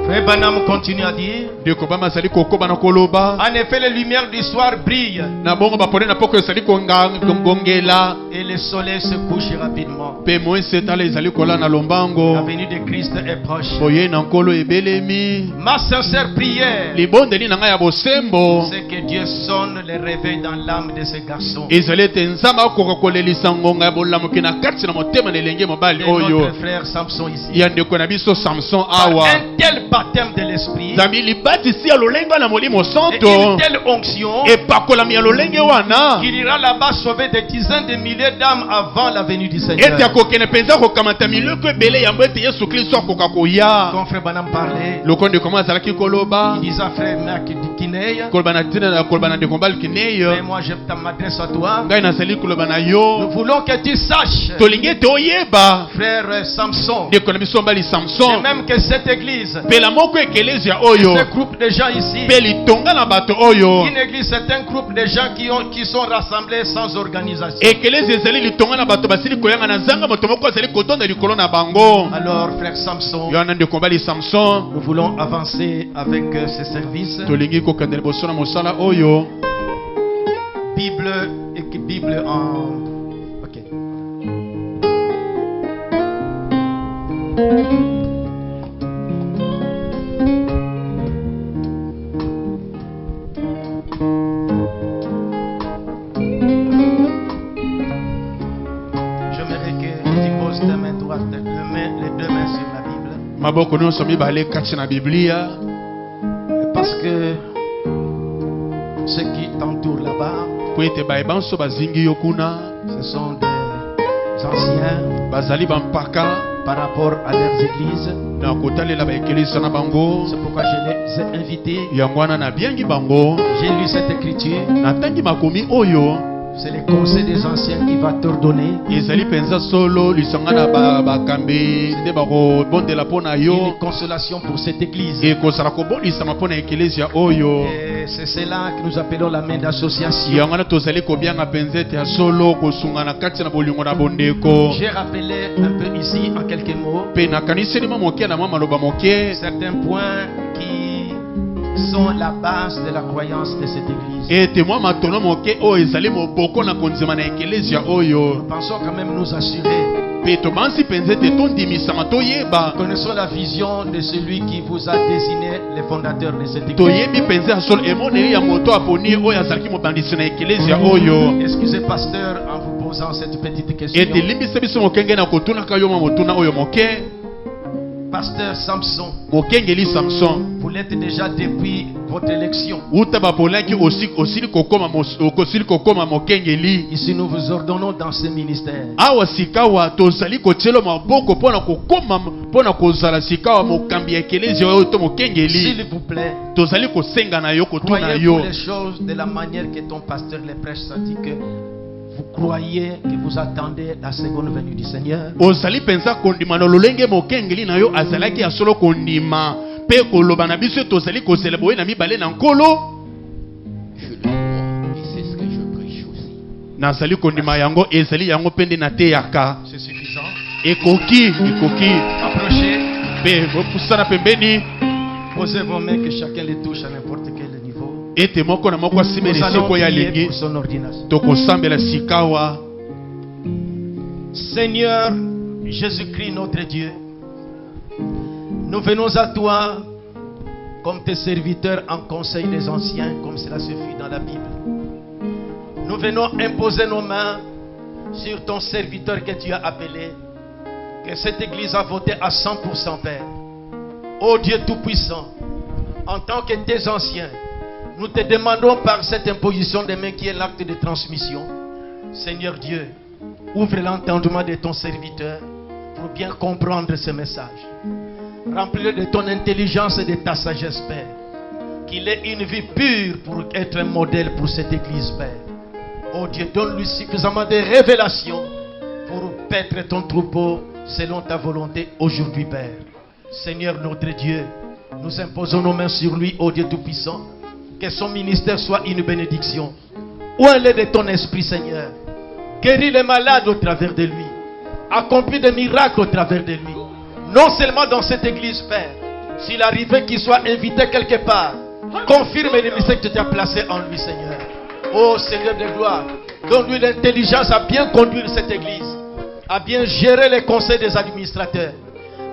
[SPEAKER 1] Frère Banam continue à dire,
[SPEAKER 3] ndeko bama zali kokoba na koloba
[SPEAKER 1] En effet, les lumières du soir brillent
[SPEAKER 3] na bongo bapone na poko ezali kongongela
[SPEAKER 1] et le soleil se couche rapidement.
[SPEAKER 3] pe moise etala ezali kola na
[SPEAKER 1] La
[SPEAKER 3] lombango
[SPEAKER 1] venue de Christ est proche.
[SPEAKER 3] boye na nkolo ebelemi
[SPEAKER 1] Ma sincère prière,
[SPEAKER 3] libondeli na ngai ya bosembo
[SPEAKER 1] c'est que Dieu sonne le réveil dans l'âme de ce garçon.
[SPEAKER 3] ezali ete nzambe akoka kolelisa ngonga ya bolamuki na kati na motema na elenge mobali
[SPEAKER 1] Et
[SPEAKER 3] oyo
[SPEAKER 1] notre frère Samson ici.
[SPEAKER 3] ya ndeko na biso samson
[SPEAKER 1] Par
[SPEAKER 3] awa
[SPEAKER 1] un tel baptême de l'esprit
[SPEAKER 3] nzambe libatisi ya lolenge na molimo
[SPEAKER 1] et
[SPEAKER 3] santo
[SPEAKER 1] une telle onction
[SPEAKER 3] epakolami ya lolenge wana
[SPEAKER 1] qu'il ira là-bas sauver des dizaines de milliers d'âmes avant la venue du
[SPEAKER 3] ete
[SPEAKER 1] Seigneur.
[SPEAKER 3] akokende mpenza kokamata miloko ebele yango ete yesu kristo akoka koya
[SPEAKER 1] Quand frère Banam parlait,
[SPEAKER 3] loko ndeko mo azalaki koloba
[SPEAKER 1] il disait à frère Marc Kineya,
[SPEAKER 3] koloba na ntina na koloba na ndeko mobali
[SPEAKER 1] mais
[SPEAKER 3] kineyo
[SPEAKER 1] moi je m'adresse à toi.
[SPEAKER 3] ngai nazali koloba na
[SPEAKER 1] Nous
[SPEAKER 3] yo
[SPEAKER 1] voulons que tu saches,
[SPEAKER 3] tolingi ete oyeba
[SPEAKER 1] frère Samson,
[SPEAKER 3] ndeko na biso mobali
[SPEAKER 1] et
[SPEAKER 3] samson
[SPEAKER 1] même que cette église,
[SPEAKER 3] pela moko ekelezia oyo
[SPEAKER 1] ce groupe de gens ici,
[SPEAKER 3] mpe litonga na bato oyo
[SPEAKER 1] une église c'est un groupe de gens qui sont rassemblés sans organisation.
[SPEAKER 3] ekelezi ezali litonga na bato basili koyanga na zanga moto moko azali kotonda likolo na bango
[SPEAKER 1] Alors frère Samson,
[SPEAKER 3] yo wana ndeko mobali samson
[SPEAKER 1] nous voulons avancer avec ce service.
[SPEAKER 3] tolingi kokende liboso na mosala oyo
[SPEAKER 1] Bible en... Ok. J'aimerais que tu poses ta main droite, les deux mains sur la Bible.
[SPEAKER 3] maboko nyonso mibale kati na biblia
[SPEAKER 1] Parce que ceux qui t'entourent là-bas,
[SPEAKER 3] po ete bayeba nso bazingi yo kuna
[SPEAKER 1] ce sont des anciens
[SPEAKER 3] bazali bampaka
[SPEAKER 1] par rapport à leurs églises.
[SPEAKER 3] na kotalela baekelisa na bango
[SPEAKER 1] C'est pourquoi je les ai invités.
[SPEAKER 3] yango wana nabiangi bango
[SPEAKER 1] J'ai lu cette écriture.
[SPEAKER 3] natangi makomi oyo
[SPEAKER 1] C'est le conseil des anciens qui va t'ordonner
[SPEAKER 3] ezali mpenza solo lisanga na bakambi nde bakobondela mpo na
[SPEAKER 1] une
[SPEAKER 3] yo
[SPEAKER 1] consolation pour cette église.
[SPEAKER 3] ekozala kobondisama mpo na ekelezia oyo
[SPEAKER 1] Et c'est cela que nous appelons la main d'association.
[SPEAKER 3] yango wana tozali kobianga mpenza ete ya solo kosungana kati na bolingo na bondeko
[SPEAKER 1] J'ai rappelé un peu ici en quelques mots
[SPEAKER 3] mpe nakaniseli mwa moke na mwa maloba moke
[SPEAKER 1] certains points qui sont la base de la croyance de cette église.
[SPEAKER 3] ete mwa matono moke oyo ezali moboko na kondima na ekelezia oyo
[SPEAKER 1] Nous pensons quand même nous assurer.
[SPEAKER 3] mpe tobansi mpenza ete tondimisama toyeba
[SPEAKER 1] Connaissons la vision de celui qui vous a désigné le fondateur de cette église.
[SPEAKER 3] toyebi mpenza ya solo emoneli ya moto aponi oyo azalaki mobandisi na ekelezia oyo
[SPEAKER 1] Excusez pasteur en vous posant cette petite question.
[SPEAKER 3] ete limbisa biso mokenge na kotunaka yo mwa motuna oyo moke
[SPEAKER 1] Pasteur Samson,
[SPEAKER 3] mokengeli samson
[SPEAKER 1] vous l'êtes déjà depuis votre élection.
[SPEAKER 3] uta baponaki osili kokoma mokengeli
[SPEAKER 1] Ici nous vous ordonnons dans ce ministère.
[SPEAKER 3] awa sikawa tozali kotiela maboko mpona kozala sikawa mokambi ya ekelezia oyo to mokengeli
[SPEAKER 1] S'il vous plaît,
[SPEAKER 3] tozali kosenga na yo kotuna
[SPEAKER 1] croyez
[SPEAKER 3] yo
[SPEAKER 1] pour les choses de la manière que ton pasteur les prêche, c'est-à-dire que vous croyez que vous attendez la seconde venue du Seigneur.
[SPEAKER 3] ozali mpenza kondima na lolenge mokengeli na yo azalaki ya solo kondima mpe koloba na biso tozali kozela boye na mibale na nkolo
[SPEAKER 2] Je le crois et c'est ce que je prêche aussi.
[SPEAKER 3] nazali kondima yango ezali yango mpe nde nateyaka
[SPEAKER 1] C'est suffisant.
[SPEAKER 3] ekoki
[SPEAKER 1] Approchez,
[SPEAKER 3] mpe bopusana pembeni
[SPEAKER 1] posez vos mains que chacun les touche à n'importe quel niveau.
[SPEAKER 3] ete moko na moko asimeli
[SPEAKER 1] Nous allons
[SPEAKER 3] esiko ya
[SPEAKER 1] prier
[SPEAKER 3] lingi
[SPEAKER 1] pour son ordination.
[SPEAKER 3] tokosambela sikawa.
[SPEAKER 1] Seigneur Jésus-Christ notre Dieu, nous venons à toi comme tes serviteurs en conseil des anciens, comme cela se fit dans la Bible. Nous venons imposer nos mains sur ton serviteur que tu as appelé, que cette église a voté à 100%, Père. Ô Dieu Tout-Puissant, en tant que tes anciens, nous te demandons par cette imposition des mains qui est l'acte de transmission, Seigneur Dieu, ouvre l'entendement de ton serviteur pour bien comprendre ce message. Remplis-le de ton intelligence et de ta sagesse, Père. Qu'il ait une vie pure pour être un modèle pour cette église, Père. Oh Dieu, donne-lui suffisamment de révélations pour paître ton troupeau selon ta volonté aujourd'hui, Père. Seigneur notre Dieu, nous imposons nos mains sur lui, ô Dieu Tout-Puissant. Que son ministère soit une bénédiction. Où est de ton esprit, Seigneur? Guéris les malades au travers de lui. Accomplis des miracles au travers de lui. Non seulement dans cette église, Père, S'il arrivait qu'il soit invité quelque part, confirme le ministère que tu as placé en lui, Seigneur. Oh Seigneur de gloire, donne-lui l'intelligence à bien conduire cette église, à bien gérer les conseils des administrateurs,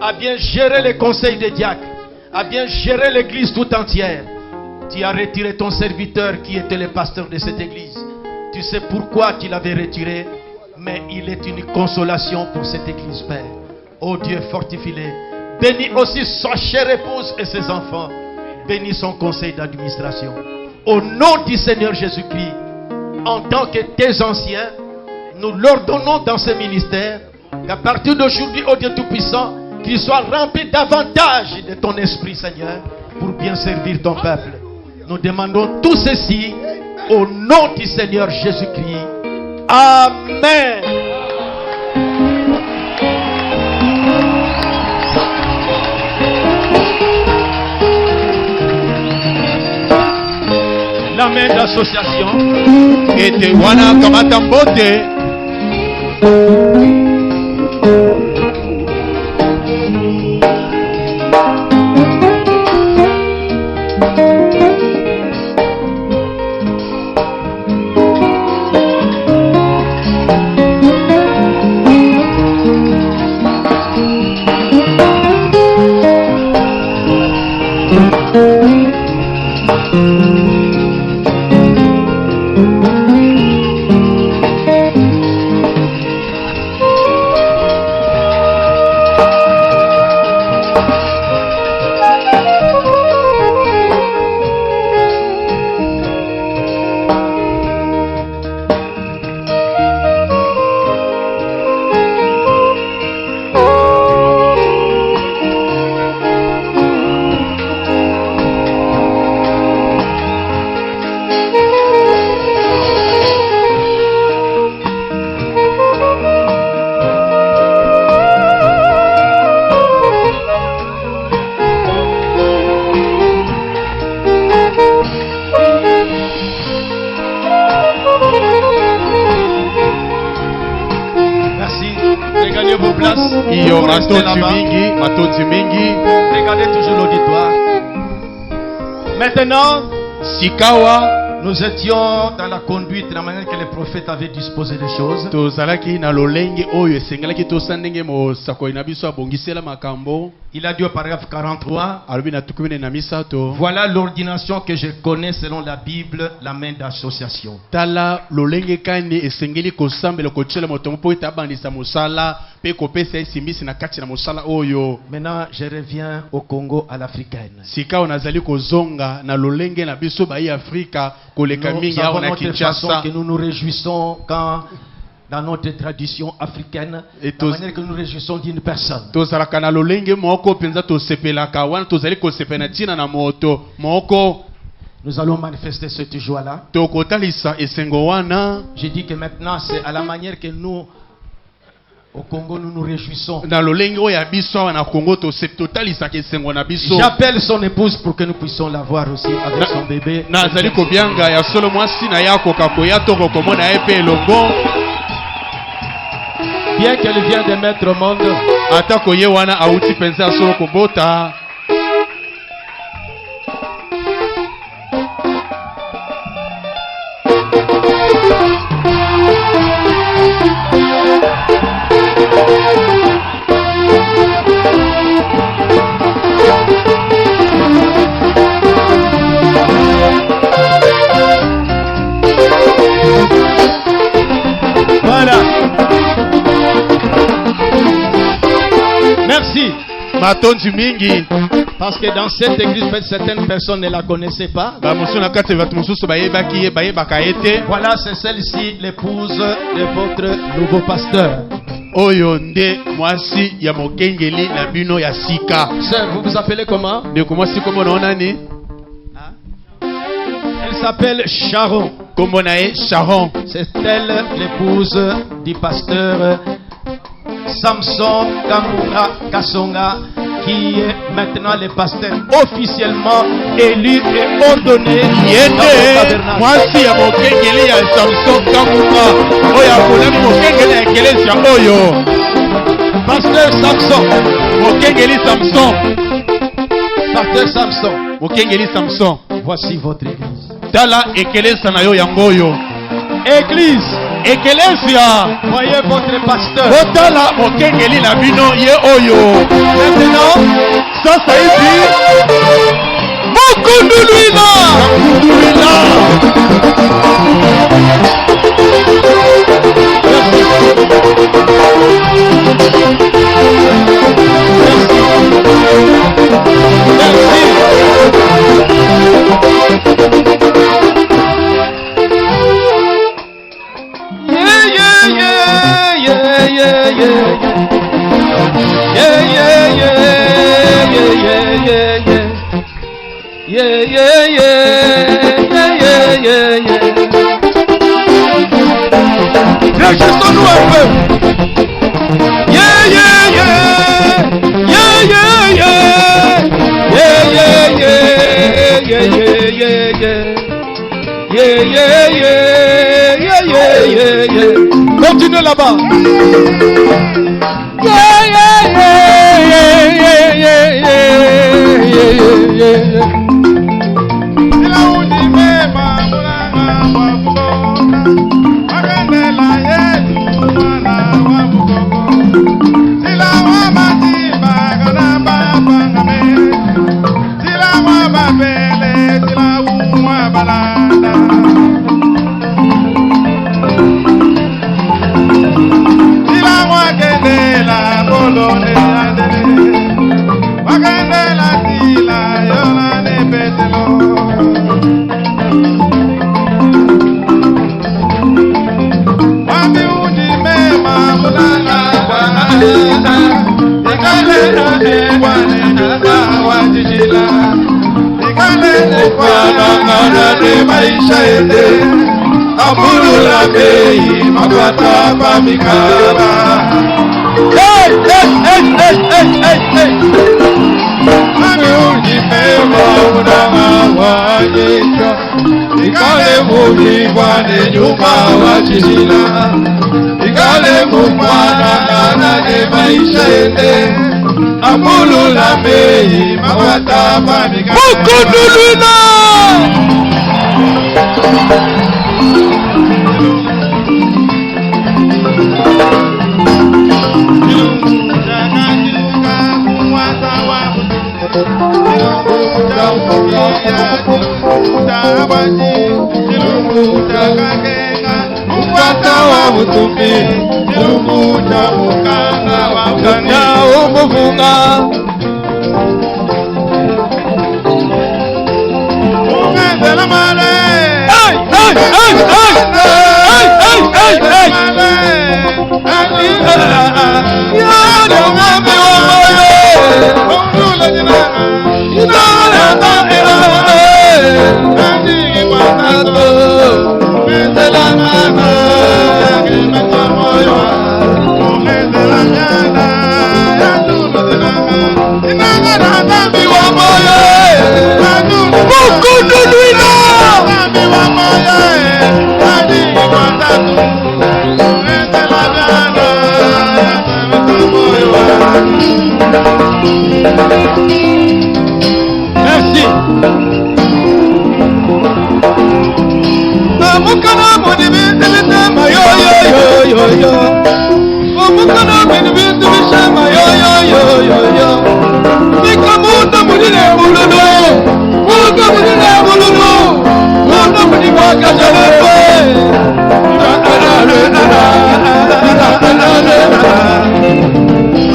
[SPEAKER 1] à bien gérer les conseils des diacres, à bien gérer l'église tout entière. Tu as retiré ton serviteur qui était le pasteur de cette église. Tu sais pourquoi tu l'avais retiré, mais il est une consolation pour cette église, Père. Oh Dieu, fortifie-les. Bénis aussi sa chère épouse et ses enfants. Bénis son conseil d'administration. Au nom du Seigneur Jésus-Christ, en tant que tes anciens, nous leur donnons dans ce ministère qu'à partir d'aujourd'hui, ô Dieu Tout-Puissant, qu'ils soient remplis davantage de ton esprit, Seigneur, pour bien servir ton peuple. Nous demandons tout ceci au nom du Seigneur Jésus-Christ. Amen. La main d'association.
[SPEAKER 3] Ete wana kamata mbote.
[SPEAKER 1] Regardez toujours l'auditoire. Maintenant,
[SPEAKER 3] Sikawa,
[SPEAKER 1] nous étions dans la conduite, de la manière que les prophètes avaient disposé des choses. Il a dit au paragraphe 43, voilà l'ordination que je connais selon la Bible, la main d'association. Maintenant, je reviens au Congo à l'africaine. Nous avons notre façon que nous nous réjouissons quand, dans notre tradition africaine, la manière que nous nous réjouissons d'une personne. Nous allons manifester cette joie-là. J'ai dit que maintenant, c'est à la manière que nous, au Congo, nous nous réjouissons. J'appelle son épouse pour que nous puissions la voir aussi avec son bébé. Bien qu'elle vienne de mettre au monde, voilà. Merci. Parce que dans cette église, certaines personnes ne la connaissaient pas. Voilà, c'est celle-ci, l'épouse de votre nouveau pasteur. Sœur, vous vous appelez comment? Elle s'appelle Sharon. C'est elle, l'épouse du pasteur Samson Kamura Kasonga, qui est maintenant le pasteur officiellement élu et ordonné dans le tabernacle. Pasteur Samson. Pasteur Samson,
[SPEAKER 3] Mokengeli Samson.
[SPEAKER 1] voici votre église.
[SPEAKER 3] Tala ekelesa na yo yangoyo.
[SPEAKER 1] Église,
[SPEAKER 3] Ekelesia.
[SPEAKER 1] voyez votre pasteur.
[SPEAKER 3] Botala mokengeli na bino ye oyo.
[SPEAKER 1] Maintenant,
[SPEAKER 3] Sasa hivi
[SPEAKER 1] Mukundulwina. Réjouissons-nous un peu. Continuez là-bas. Merci.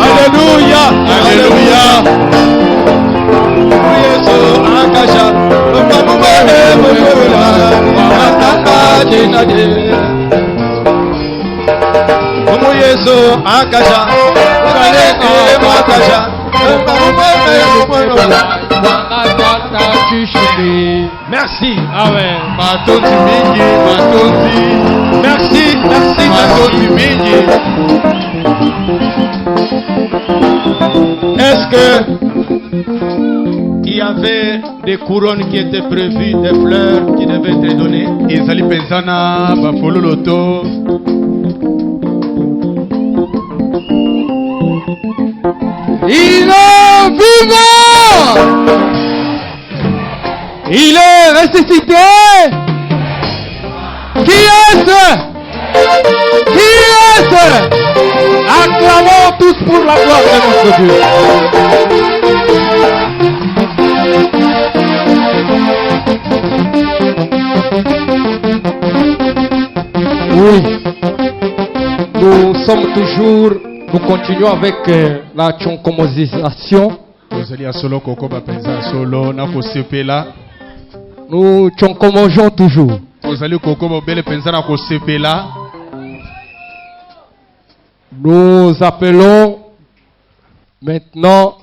[SPEAKER 1] Alléluia. Alléluia. Merci. Amen. Merci. Est-ce que il y avait des couronnes qui étaient prévues, des fleurs qui devaient être données?
[SPEAKER 3] Ezali penzana bafololoto.
[SPEAKER 1] Il est vivant.
[SPEAKER 4] Il est ressuscité. Qui est-ce? Qui est-ce? Acclamons tous pour la gloire de notre Dieu. Oui, nous continuons avec la tchonkomosisation. Nous tchonkomosons toujours. Nous appelons maintenant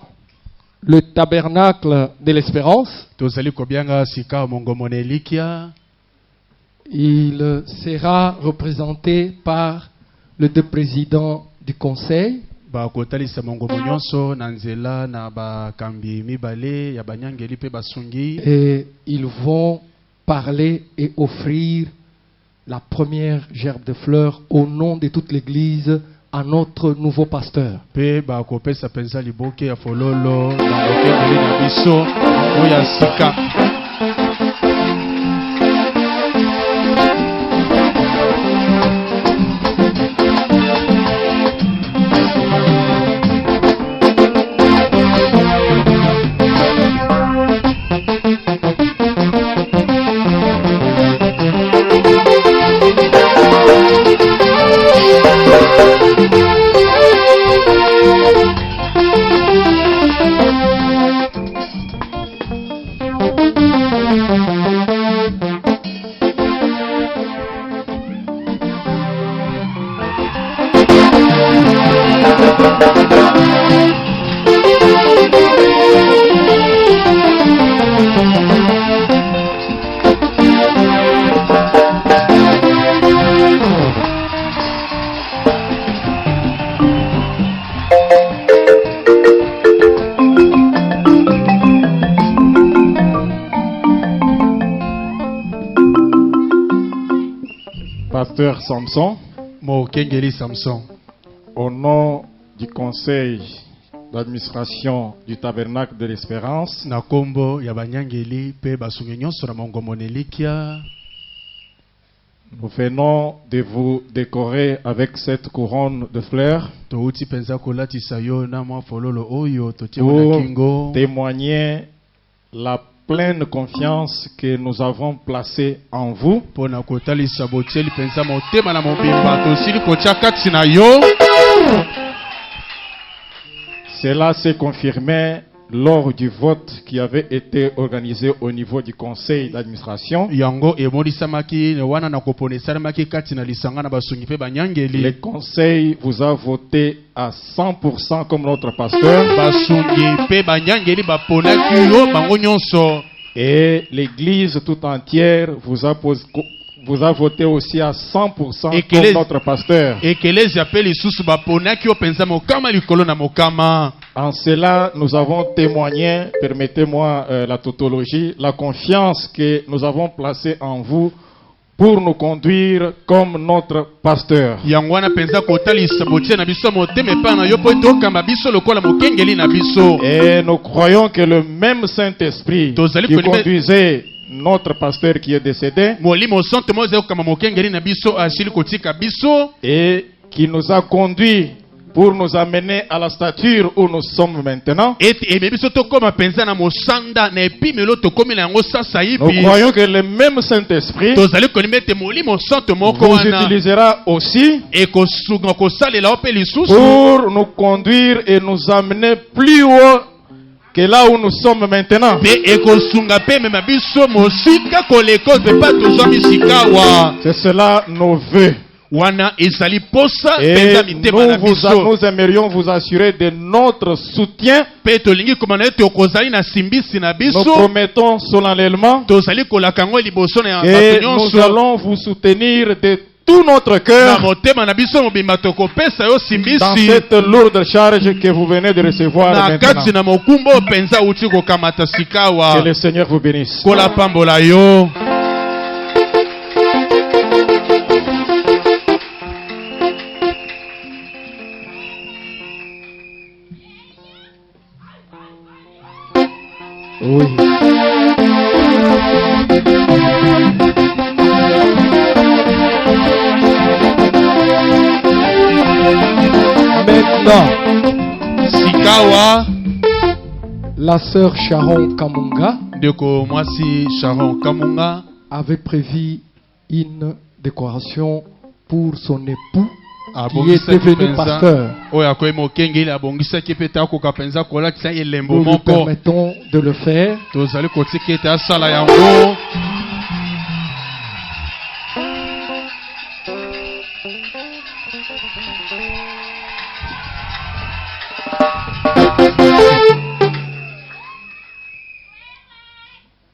[SPEAKER 4] le tabernacle de l'espérance. Il sera représenté par le deux présidents du conseil. Et ils vont parler et offrir la première gerbe de fleurs au nom de toute l'église à notre nouveau pasteur.
[SPEAKER 5] Pasteur Samson, au nom du conseil d'administration du tabernacle de l'espérance, nous venons de vous décorer avec cette couronne de fleurs pour témoigner la pleine confiance que nous avons placée en vous. Cela s'est confirmé lors du vote qui avait été organisé au niveau du conseil d'administration. Le conseil vous a voté à 100% comme notre pasteur. Et l'église tout entière vous a voté aussi à 100% comme notre pasteur. En cela, nous avons témoigné, permettez-moi la tautologie, la confiance que nous avons placée en vous pour nous conduire comme notre pasteur. Et nous croyons que le même Saint-Esprit qui conduisait notre pasteur qui est décédé et qui nous a conduits pour nous amener à la stature où nous sommes maintenant. Nous croyons que le même Saint-Esprit vous utilisera aussi pour nous conduire et nous amener plus haut que là où nous sommes maintenant. C'est cela nos vœux. Et nous aimerions vous assurer de notre soutien. Nous promettons solennellement que nous allons vous soutenir de tout notre cœur dans cette lourde charge que vous venez de recevoir maintenant. Que le Seigneur vous bénisse.
[SPEAKER 4] Oui. Maintenant,
[SPEAKER 3] Sikawa
[SPEAKER 4] la sœur Sharon Kamunga
[SPEAKER 3] ndeko mwasi Sharon Kamunga
[SPEAKER 4] avait prévu une décoration pour son époux qui
[SPEAKER 3] abongisa
[SPEAKER 4] est devenu
[SPEAKER 3] kipenza
[SPEAKER 4] pasteur.
[SPEAKER 3] oyo akoyema okengeli abongisaki pe te akoka mpenza kolakisa elembo
[SPEAKER 4] Nous lui
[SPEAKER 3] moko
[SPEAKER 4] permettons de le faire.
[SPEAKER 3] tozali kotika ete asala yango.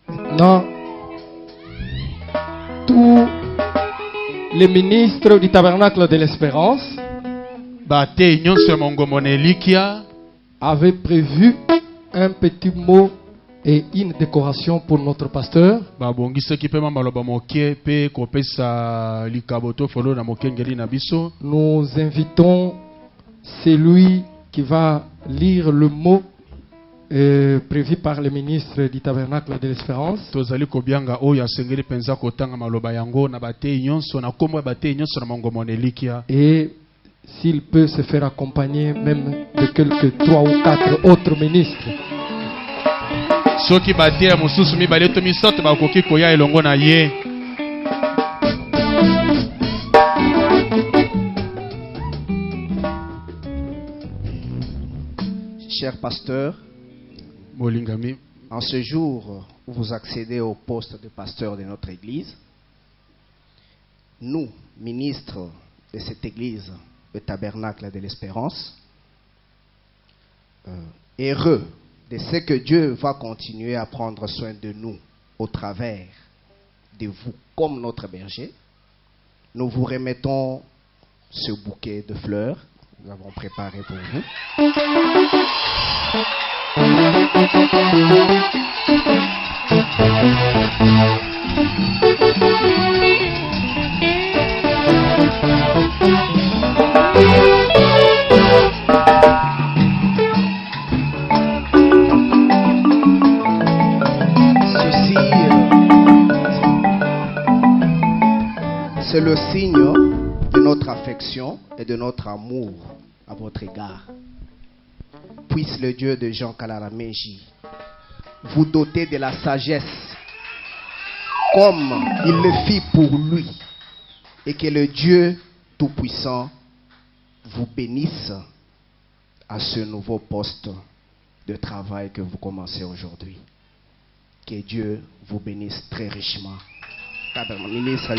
[SPEAKER 4] Maintenant, tous les ministres du tabernacle de l'Espérance
[SPEAKER 3] Bate nyonso ya mongomo na elikia
[SPEAKER 4] avaient prévu un petit mot et une décoration pour notre pasteur.
[SPEAKER 3] babongisaki mpe maloba moke mpe kopesa likabo to folo na mokengeli na biso.
[SPEAKER 4] Nous invitons celui qui va lire le mot prévu par le ministre du tabernacle de l'Espérance.
[SPEAKER 3] Tozali kobianga oyo asengeli mpenza kotanga maloba yango na batei nyonso na kombo ya batei nyonso na mongomo na elikia.
[SPEAKER 4] Et s'il peut se faire accompagner même de quelques 3 ou 4 autres ministres.
[SPEAKER 3] Soki batei ya mosusu mibale to misato bakoki koya elongo na ye.
[SPEAKER 6] Cher pasteur,
[SPEAKER 3] Molingami,
[SPEAKER 6] en ce jour où vous accédez au poste de pasteur de notre église, nous, ministres de cette église, le tabernacle de l'Espérance, heureux de ce que Dieu va continuer à prendre soin de nous au travers de vous comme notre berger, nous vous remettons ce bouquet de fleurs que nous avons préparé pour vous. Ceci, c'est le signe de notre affection et de notre amour à votre égard. Puisse le Dieu de Jean Kalarameji vous doter de la sagesse comme il le fit pour lui, et que le Dieu Tout-Puissant vous bénisse à ce nouveau poste de travail que vous commencez aujourd'hui. Que Dieu vous bénisse très richement. Ministre,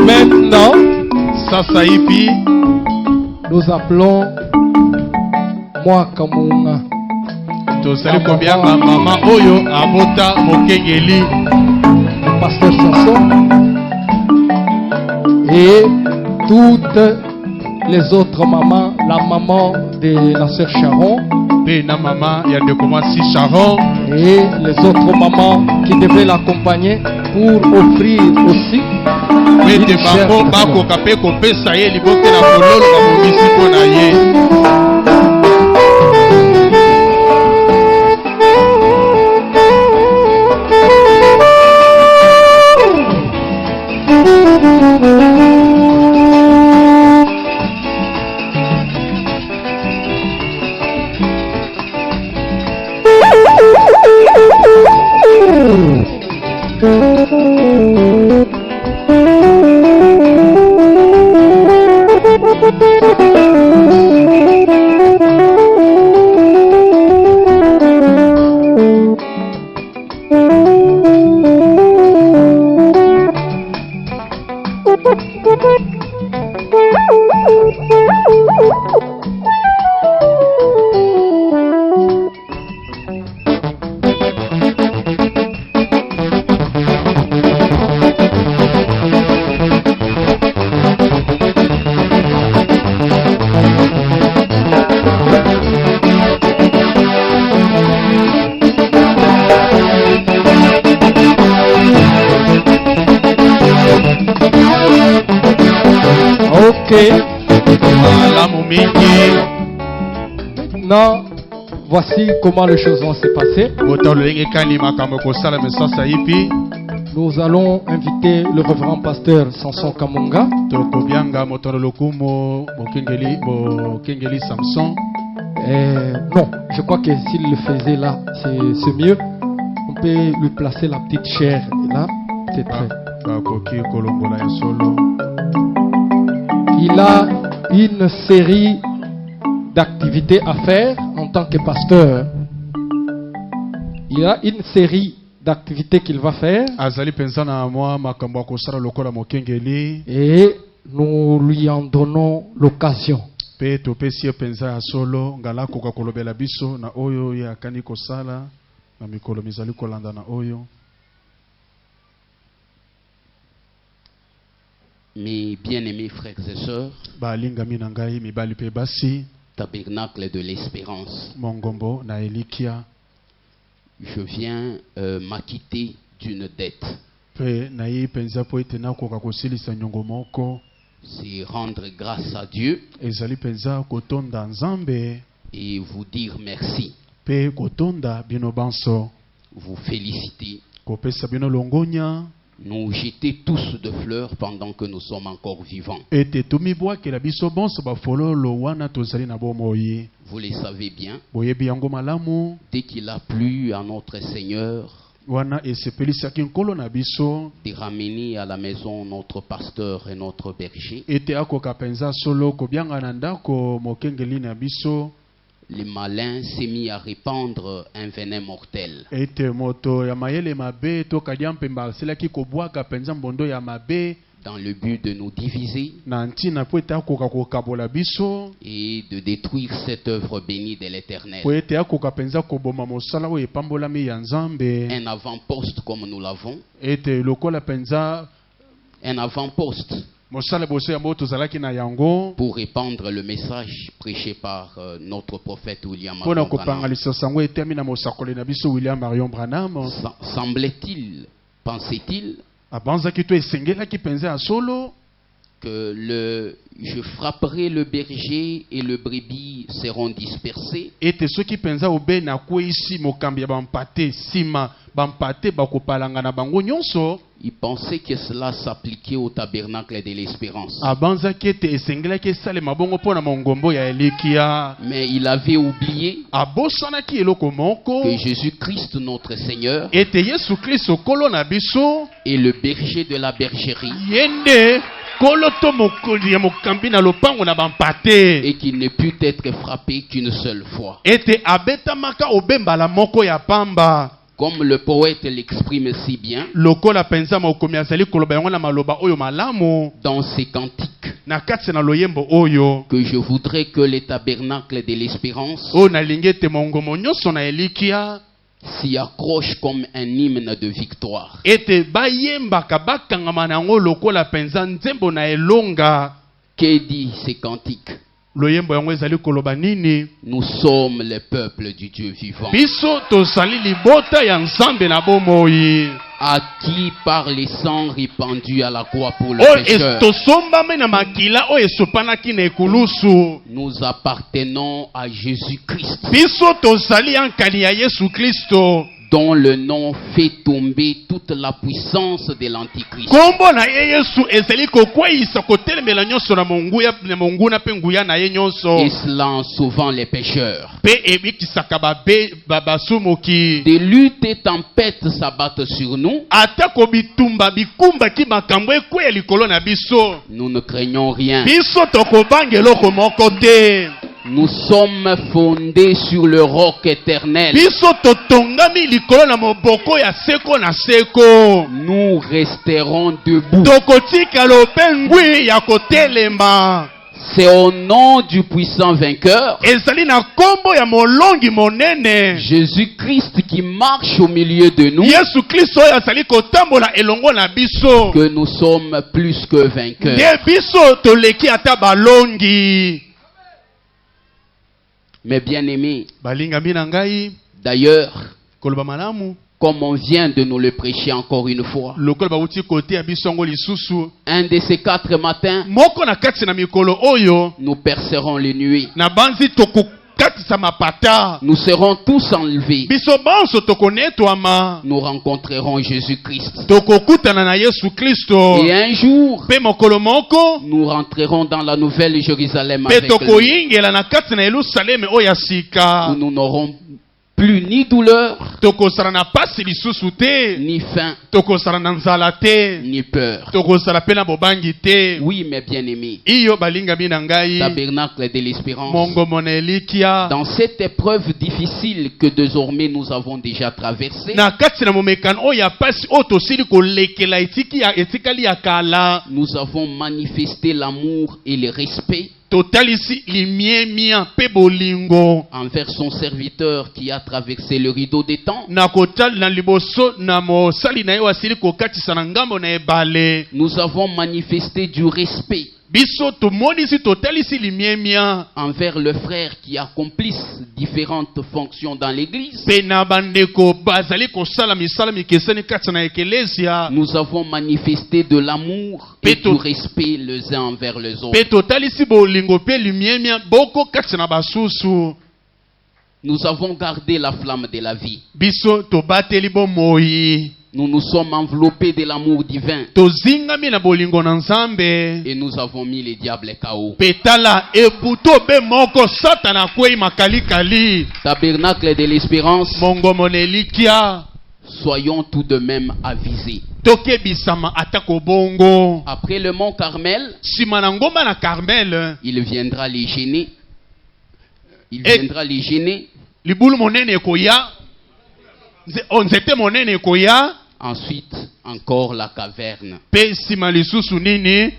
[SPEAKER 4] Maintenant,
[SPEAKER 3] sasa hivi
[SPEAKER 4] nous appelons Moi Kamunga,
[SPEAKER 3] tozali kobianga mama oyo abota mokengeli
[SPEAKER 4] le pasteur Samson, et toutes les autres mamans, la maman de la sœur Sharon
[SPEAKER 3] mpe na mama ya ndeko mwasi Sharon
[SPEAKER 4] et les autres mamans qui devaient l'accompagner pour offrir aussi
[SPEAKER 3] mpe
[SPEAKER 4] une
[SPEAKER 3] ete
[SPEAKER 4] chair
[SPEAKER 3] bango
[SPEAKER 4] de fleurs.
[SPEAKER 3] bakoka mpe kopesa ye libokela kololo babongisi mpo na ye.
[SPEAKER 4] Ok.
[SPEAKER 3] malamu mingi.
[SPEAKER 4] Maintenant, voici comment les choses vont se passer.
[SPEAKER 3] Bota lolenge kani makambo kosala mesasa ipi.
[SPEAKER 4] Nous allons inviter le révérend pasteur Samson Kamunga.
[SPEAKER 3] Tokobianga motoro lokumo bokengeli Samson.
[SPEAKER 4] Non, je crois que s'il le faisait là, c'est mieux. On peut lui placer la petite chair là. C'est très.
[SPEAKER 3] Bakoki kolongola ya solo.
[SPEAKER 4] Il a une série d'activités à faire en tant que pasteur. Il a une série d'activités qu'il va faire.
[SPEAKER 3] Azali pensa na mwa makambo akosala lokola mokengeli.
[SPEAKER 4] Et nous lui en donnons l'occasion.
[SPEAKER 3] Pe topesi ye penza ya solo ngala koka kolobela biso na oyo ya kani kosala na mikolo mizali kolanda na oyo.
[SPEAKER 2] Mes bien-aimés frères et sœurs,
[SPEAKER 3] Balingami na ngai mibali pe basi
[SPEAKER 2] Tabernacle de l'Espérance,
[SPEAKER 3] mongombo na elikia
[SPEAKER 2] je viens m'acquitter d'une dette.
[SPEAKER 3] pe na ye penza po ete nakoka kosilisa nyongo moko.
[SPEAKER 2] C'est rendre grâce à Dieu
[SPEAKER 3] Ezali penza kotonda nzambe
[SPEAKER 2] et vous dire merci,
[SPEAKER 3] pe kotonda bino banso
[SPEAKER 2] vous féliciter,
[SPEAKER 3] kopesa bino longonya
[SPEAKER 2] nous jeter tous de fleurs pendant que nous sommes encore vivants.
[SPEAKER 3] ete tomibwakela biso bonso bafololo wana tozali na bomoi.
[SPEAKER 2] Vous le savez bien,
[SPEAKER 3] Boyebi yango malamu
[SPEAKER 2] dès qu'il a plu à notre Seigneur
[SPEAKER 3] wana esepelisaki nkolo na biso
[SPEAKER 2] de ramener à la maison notre pasteur et notre berger,
[SPEAKER 3] ete akoka penza solo kobianga na ndako mokengeli na biso
[SPEAKER 2] le malin s'est mis à répandre un venin mortel.
[SPEAKER 3] ete moto ya mayele mabe tokadia mpemba asilaki kobwaka penza mbondo ya mabe
[SPEAKER 2] Dans le but de nous diviser
[SPEAKER 3] na ntina po ete akoka kokabola biso
[SPEAKER 2] et de détruire cette œuvre bénie de l'Éternel.
[SPEAKER 3] po ete akoka penza koboma mosala oyo epambolami ya nzambe
[SPEAKER 2] Un avant-poste comme nous l'avons,
[SPEAKER 3] ete lokola penza
[SPEAKER 2] un avant-poste
[SPEAKER 3] mosala boso yango tozalaki na yango
[SPEAKER 2] pour répandre le message prêché par notre prophète William
[SPEAKER 3] mpona
[SPEAKER 2] Marion Branham.
[SPEAKER 3] kopangalisa sango etemi na mosakoli na biso William Marion Branham.
[SPEAKER 2] Semblait-il, pensait-il,
[SPEAKER 3] Abanzaki to esengelaki penza ya solo
[SPEAKER 2] que je frapperai le berger et le brebis seront dispersés.
[SPEAKER 3] ete soki penza obe na kwesi mokambi ya bampate sima bampate bakopalanga na bango nyonso.
[SPEAKER 2] Il pensait que cela s'appliquait au tabernacle de l'Espérance.
[SPEAKER 3] Abanzaki ete esengelaki esalema bongo mpona mongombo ya elikia.
[SPEAKER 2] Mais il avait oublié
[SPEAKER 3] Abosanaki eloko moko
[SPEAKER 2] que Jésus-Christ, notre Seigneur,
[SPEAKER 3] ete Yesu Kristo kolo na biso
[SPEAKER 2] est le berger de la bergerie
[SPEAKER 3] yende kolo to mokoli ya mokambi na lopango na bampate
[SPEAKER 2] et qu'il ne put être frappé qu'une seule fois.
[SPEAKER 3] ete abetamaka obembala moko ya pamba.
[SPEAKER 2] Comme le poète l'exprime si bien
[SPEAKER 3] Lokola penza mokomi azali koloba yango na maloba oyo malamu
[SPEAKER 2] dans ses cantiques,
[SPEAKER 3] na kati na loyembo oyo
[SPEAKER 2] que je voudrais que le tabernacle de l'Espérance
[SPEAKER 3] oyo nalingi ete mongomo nyonso na elikia
[SPEAKER 2] s'y accroche comme un hymne de victoire.
[SPEAKER 3] ete bayembaka bakangama na yango lokola penza nzembo na elonga.
[SPEAKER 2] Que dit ces cantiques?
[SPEAKER 3] Loyembo yango ezali koloba nini?
[SPEAKER 2] Nous sommes le peuple du Dieu vivant,
[SPEAKER 3] Biso tozali libota ya nzambe na bomoi
[SPEAKER 2] à qui par les sangs répandus à la croix pour le
[SPEAKER 3] oyo
[SPEAKER 2] pécheur,
[SPEAKER 3] tosombami na makila oyo esopanaki na ekulusu.
[SPEAKER 2] nous appartenons à Jésus-Christ,
[SPEAKER 3] Biso tozali yankali ya Yesu Kristo
[SPEAKER 2] dont le nom fait tomber toute la puissance de l'Antichrist.
[SPEAKER 3] kombo na ye Yesu ezali kokweyisa kotelemela nyonso na monguna mpe nguya na ye nyonso
[SPEAKER 2] Et cela en sauvant les pécheurs.
[SPEAKER 3] mpe ebikisaka basumuki.
[SPEAKER 2] Des luttes et tempêtes s'abattent sur nous.
[SPEAKER 3] atako bitumba bikumbaki makambo ekweya likolo na biso,
[SPEAKER 2] Nous ne craignons rien.
[SPEAKER 3] biso tokobanga eloko moko te.
[SPEAKER 2] Nous sommes fondés sur le roc éternel.
[SPEAKER 3] Biso totongami likolo na moboko ya seko na seko.
[SPEAKER 2] Nous resterons debout.
[SPEAKER 3] Tokotika lopengwi ya kotelema.
[SPEAKER 2] C'est au nom du puissant vainqueur,
[SPEAKER 3] Ezali na kombo ya molongi monene,
[SPEAKER 2] Jésus-Christ, qui marche au milieu de nous,
[SPEAKER 3] Yesu Kristo oyo azali kotambola elongo na biso.
[SPEAKER 2] que nous sommes plus que vainqueurs.
[SPEAKER 3] Nde biso toleki ata balongi.
[SPEAKER 2] Mes bien-aimés,
[SPEAKER 3] Balingami na ngai
[SPEAKER 2] d'ailleurs,
[SPEAKER 3] koloba malamu
[SPEAKER 2] comme on vient de nous le prêcher encore une fois.
[SPEAKER 3] lokola bauti kote ya bisongo lisusu
[SPEAKER 2] Un de ces 4 matins,
[SPEAKER 3] moko na kati na mikolo oyo
[SPEAKER 2] nous percerons les nuées.
[SPEAKER 3] na banzi tokokatisa mapata
[SPEAKER 2] Nous serons tous enlevés.
[SPEAKER 3] biso bonso tokonetwama
[SPEAKER 2] Nous rencontrerons Jésus-Christ.
[SPEAKER 3] tokokutana na Yesu Kristo
[SPEAKER 2] Et un jour,
[SPEAKER 3] pe mokolo moko
[SPEAKER 2] nous rentrerons dans la nouvelle Jérusalem
[SPEAKER 3] pe
[SPEAKER 2] avec lui,
[SPEAKER 3] tokoyingela na kati na Yerusaleme oyo ya sika
[SPEAKER 2] où nous n'aurons plus ni douleur,
[SPEAKER 3] tokosala na pasi lisusu te
[SPEAKER 2] ni faim,
[SPEAKER 3] tokosala na nzala te
[SPEAKER 2] ni peur.
[SPEAKER 3] tokosala pe na bobangi te
[SPEAKER 2] Oui, mes bien-aimés,
[SPEAKER 3] iyo balingami na ngai
[SPEAKER 2] tabernacle de l'espérance.
[SPEAKER 3] mongomo na elikia
[SPEAKER 2] Dans cette épreuve difficile que désormais nous avons déjà traversée,
[SPEAKER 3] na kati na momekano oyo ya pasi oyo tosili kolekela etikali ya kala
[SPEAKER 2] nous avons manifesté l'amour et le respect
[SPEAKER 3] totalisi limiemia mpe bolingo
[SPEAKER 2] envers son serviteur qui a traversé le rideau des temps.
[SPEAKER 3] na kotali na liboso na mosali na ye oyo asili kokatisa na ngambo na ebale
[SPEAKER 2] Nous avons manifesté du respect
[SPEAKER 3] biso tomonisi totalisi limiemia
[SPEAKER 2] envers le frère qui accomplissent différentes fonctions dans l'église.
[SPEAKER 3] mpe na bandeko bazali kosala misala mikeseni kati na ekelesia
[SPEAKER 2] Nous avons manifesté de l'amour et
[SPEAKER 3] Peto-
[SPEAKER 2] du respect les uns envers les autres.
[SPEAKER 3] mpe totalisi bolingo mpe limiemia boko kati na basusu
[SPEAKER 2] Nous avons gardé la flamme de la vie.
[SPEAKER 3] biso tobateli bomoi
[SPEAKER 2] Nous nous sommes enveloppés de l'amour divin
[SPEAKER 3] tozingami na bolingo na nzambe
[SPEAKER 2] et nous avons mis les diables KO.
[SPEAKER 3] mpe tala ebutu obe moko satana akwei makalikali
[SPEAKER 2] Tabernacle de l'espérance,
[SPEAKER 3] mongomo na elikia
[SPEAKER 2] soyons tout de même avisés.
[SPEAKER 3] tokebisama atako bongo
[SPEAKER 2] Après le mont Carmel,
[SPEAKER 3] nsima na ngomba na Carmel
[SPEAKER 2] il viendra les gêner. Il
[SPEAKER 3] Et-
[SPEAKER 2] viendra les gêner.
[SPEAKER 3] libulu monene ekoya nzete monene ekoya
[SPEAKER 2] Ensuite, encore la caverne.
[SPEAKER 3] mpe nsima lisusu nini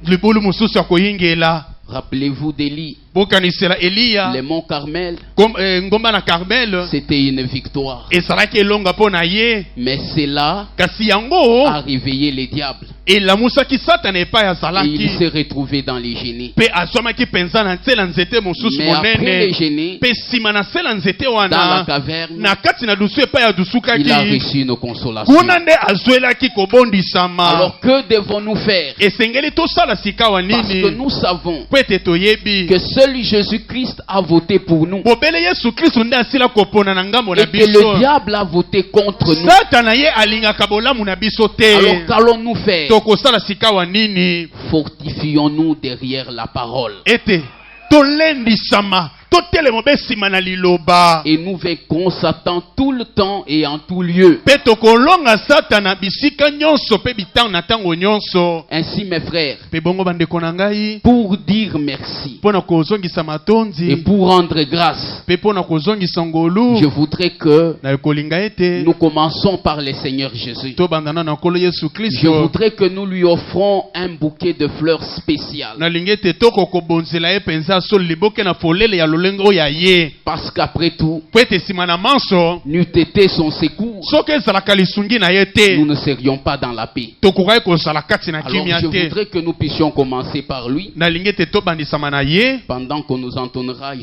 [SPEAKER 3] libulu mosusu akoyingela
[SPEAKER 2] Rappelez-vous d'Élie.
[SPEAKER 3] bokanisela eliya
[SPEAKER 2] Le mont Carmel,
[SPEAKER 3] ngomba na Carmel
[SPEAKER 2] c'était une victoire.
[SPEAKER 3] ezalaki elonga mpo na ye
[SPEAKER 2] Mais cela
[SPEAKER 3] kasi yango
[SPEAKER 2] a réveillé les diables.
[SPEAKER 3] elamusaki satana epai
[SPEAKER 2] Et il
[SPEAKER 3] azalaki
[SPEAKER 2] s'est retrouvé dans les génies.
[SPEAKER 3] mpe azwamaki mpenza na nzela nzete mosusu
[SPEAKER 2] Mais après les
[SPEAKER 3] monene
[SPEAKER 2] génies,
[SPEAKER 3] mpe nsima na se na nzete
[SPEAKER 2] dans la
[SPEAKER 3] wana
[SPEAKER 2] caverne,
[SPEAKER 3] na kati na dusu epai
[SPEAKER 2] il a
[SPEAKER 3] adusukaki
[SPEAKER 2] reçu une consolation.
[SPEAKER 3] kuna nde azwelaki kobondisama
[SPEAKER 2] Alors que devons-nous faire?
[SPEAKER 3] esengeli tosala sika wa
[SPEAKER 2] Parce que
[SPEAKER 3] nini
[SPEAKER 2] nous savons
[SPEAKER 3] po ete toyebi
[SPEAKER 2] que seul Jésus-Christ a voté pour nous
[SPEAKER 3] bobele yesu kristu nde asila kopona na ngambo na
[SPEAKER 2] et que le
[SPEAKER 3] biso
[SPEAKER 2] diable a voté contre nous.
[SPEAKER 3] satana ye alingaka bolamu na biso
[SPEAKER 2] Alors
[SPEAKER 3] te
[SPEAKER 2] qu'allons-nous faire?
[SPEAKER 3] tokosala sika wa nini
[SPEAKER 2] Fortifions-nous derrière la parole
[SPEAKER 3] ete tolendisama totelema be nsima na liloba
[SPEAKER 2] et nous vaincrons Satan tout le temps et en tout lieu.
[SPEAKER 3] mpe tokolonga satana bisika nyonso mpe bitango na ntango nyonso
[SPEAKER 2] Ainsi, mes frères,
[SPEAKER 3] mpe bongo bandeko na ngai
[SPEAKER 2] pour dire merci
[SPEAKER 3] mpo na kozongisa
[SPEAKER 2] et
[SPEAKER 3] matondi
[SPEAKER 2] pour rendre grâce,
[SPEAKER 3] mpe mpo na kozongisa
[SPEAKER 2] je
[SPEAKER 3] ngolu
[SPEAKER 2] voudrais que
[SPEAKER 3] na ekolinga ete
[SPEAKER 2] nous commençons par le Seigneur Jésus.
[SPEAKER 3] tobandana na nkolo yesu
[SPEAKER 2] Je
[SPEAKER 3] kristo
[SPEAKER 2] voudrais que nous lui offrons un bouquet de fleurs spéciales.
[SPEAKER 3] nalingi ete tokokobonzela ye mpenza solo liboke na folele ya lolenge oyo ya ye
[SPEAKER 2] Parce qu'après tout,
[SPEAKER 3] mpo ete nsima na manso
[SPEAKER 2] n'eût été son secours,
[SPEAKER 3] soki ezalaka lisungi na ye
[SPEAKER 2] nous
[SPEAKER 3] te
[SPEAKER 2] ne serions pas dans la paix.
[SPEAKER 3] tokokaki kozala kati na
[SPEAKER 2] Alors
[SPEAKER 3] kimia
[SPEAKER 2] je
[SPEAKER 3] te
[SPEAKER 2] voudrais que nous puissions commencer par lui,
[SPEAKER 3] nalingi ete tobandisama na ye
[SPEAKER 2] pendant qu'on nous entonnera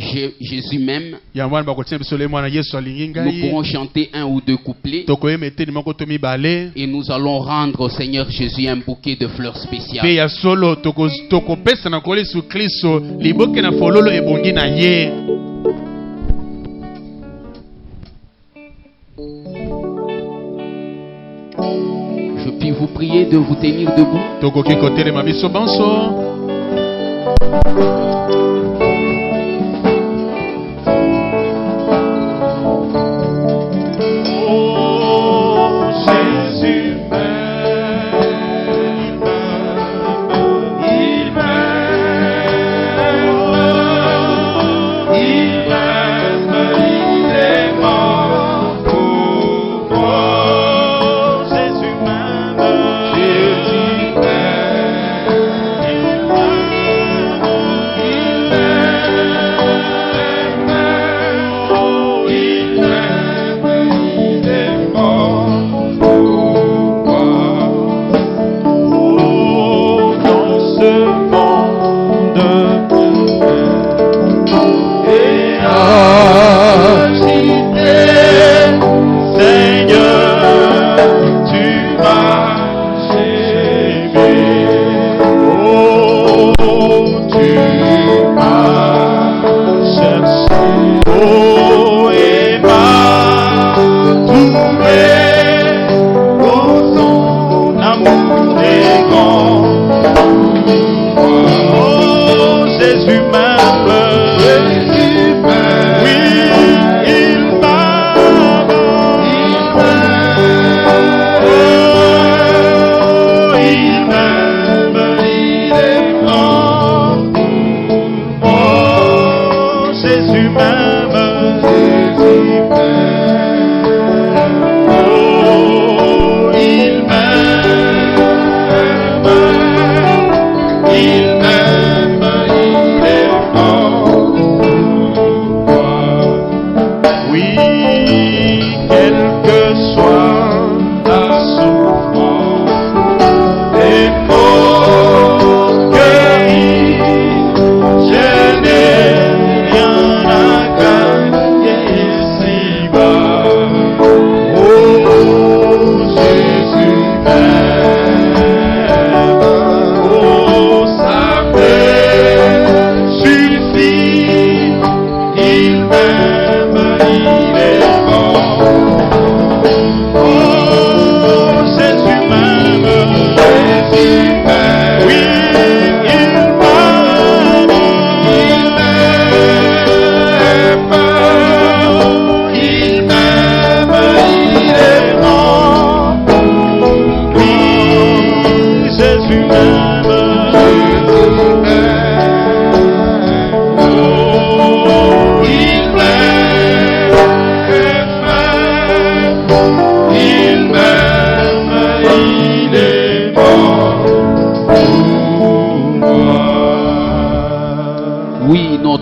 [SPEAKER 2] Jésus même.
[SPEAKER 3] yango wana bakotina biso le mwana yesu alingi
[SPEAKER 2] Nous
[SPEAKER 3] ngai
[SPEAKER 2] pourrons chanter 1 ou 2 couplets
[SPEAKER 3] tokoyema eteni moko to mibale
[SPEAKER 2] et nous allons rendre au Seigneur Jésus un bouquet de fleurs
[SPEAKER 3] mpe
[SPEAKER 2] spéciales.
[SPEAKER 3] ya solo tokopesa na nkolo yesu kristo liboke na fololo ebongi na ye
[SPEAKER 2] Je puis vous prier de vous tenir debout.
[SPEAKER 3] tokoki kotelema biso banso
[SPEAKER 7] Jésus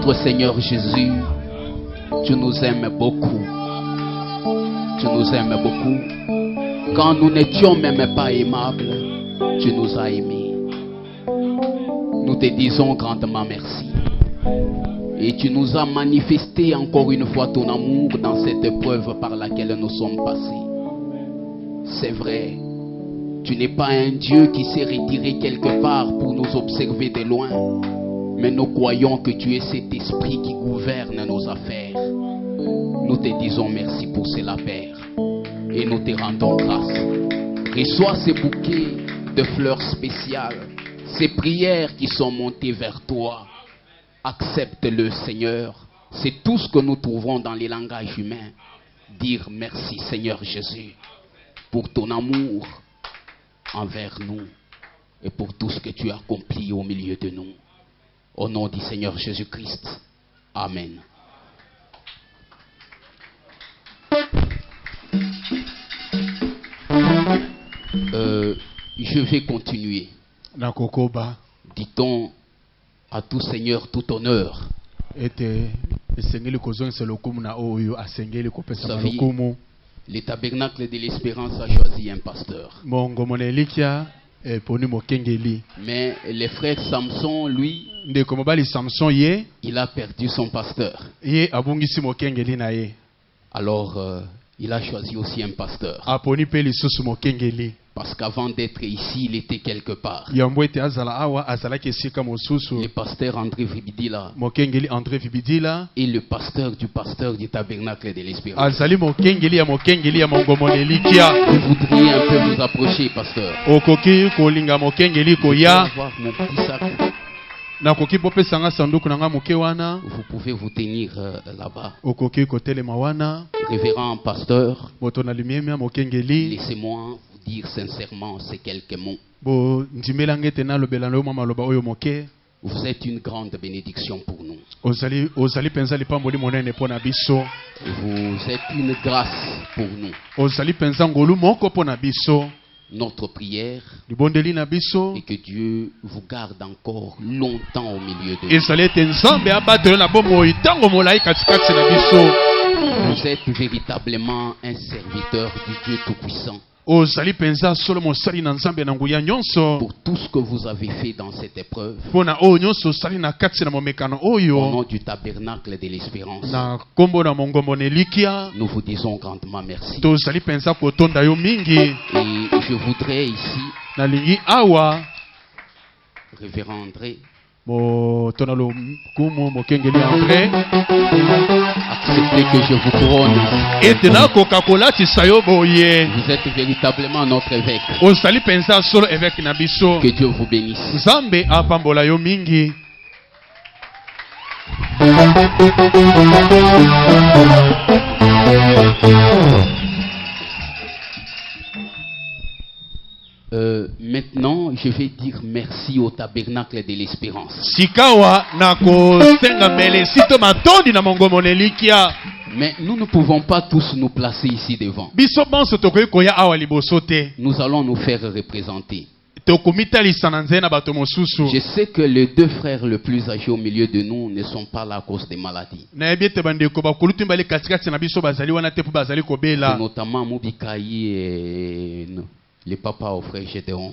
[SPEAKER 2] Notre Seigneur Jésus, tu nous aimes beaucoup. Tu nous aimes beaucoup. Quand nous n'étions même pas aimables, tu nous as aimés. Nous te disons grandement merci. Et tu nous as manifesté encore une fois ton amour dans cette épreuve par laquelle nous sommes passés. C'est vrai, tu n'es pas un Dieu qui s'est retiré quelque part pour nous observer de loin. Mais nous croyons que tu es cet esprit qui gouverne nos affaires. Nous te disons merci pour cela, Père. Et nous te rendons grâce. Reçois ces bouquets de fleurs spéciales, ces prières qui sont montées vers toi. Accepte-le, Seigneur. C'est tout ce que nous trouvons dans les langages humains. Dire merci, Seigneur Jésus, pour ton amour envers nous et pour tout ce que tu as accompli au milieu de nous. Au nom du Seigneur Jésus-Christ. Amen. Je vais continuer. Dit-on à tout Seigneur, tout honneur. Vous savez, le tabernacle de l'espérance a choisi un pasteur. Mais le frère Samson, lui, il a perdu son pasteur. Alors, il a choisi aussi un pasteur. Parce qu'avant d'être ici, il était quelque part. Le pasteur André Vibidila et le pasteur du tabernacle de l'espérance. Vous voudriez un peu vous approcher, pasteur. Vous pouvez avoir mon petit sac. Vous pouvez vous tenir là-bas. Révérend pasteur, laissez-moi vous dire sincèrement ces quelques mots. Vous êtes une grande bénédiction pour nous. Vous êtes une grâce pour nous. Notre prière est que Dieu vous garde encore longtemps au milieu de nous. Vous êtes véritablement un serviteur du Dieu Tout-Puissant. Pour tout ce que vous avez fait dans cette épreuve, au nom du tabernacle de l'espérance, nous vous disons grandement merci. Et je voudrais ici, révérend André, acceptez que je vous couronne. Vous êtes véritablement notre évêque. Que Dieu vous bénisse. Maintenant, je vais dire merci au tabernacle de l'espérance. Mais nous ne pouvons pas tous nous placer ici devant. Nous allons nous faire représenter. Je sais que les deux frères les plus âgés au milieu de nous ne sont pas là à cause des maladies. C'est notamment Moubikaï et le papa au frère Gédéon.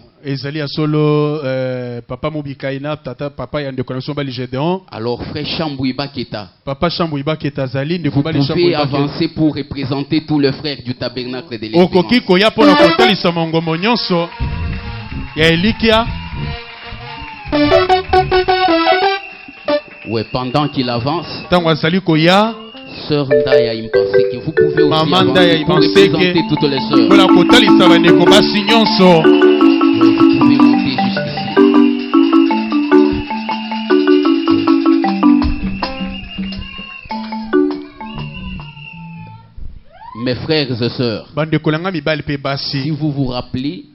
[SPEAKER 2] Alors frère Chambouiba Keta, vous pouvez avancer pour représenter tous les frères du tabernacle de l'espérance. Ouais, pendant qu'il avance, Sœur Ndaya, il me pensait que vous pouvez aussi avancer pour représenter toutes les sœurs. Vous pouvez monter jusqu'ici. Mes frères et sœurs, si vous vous rappelez,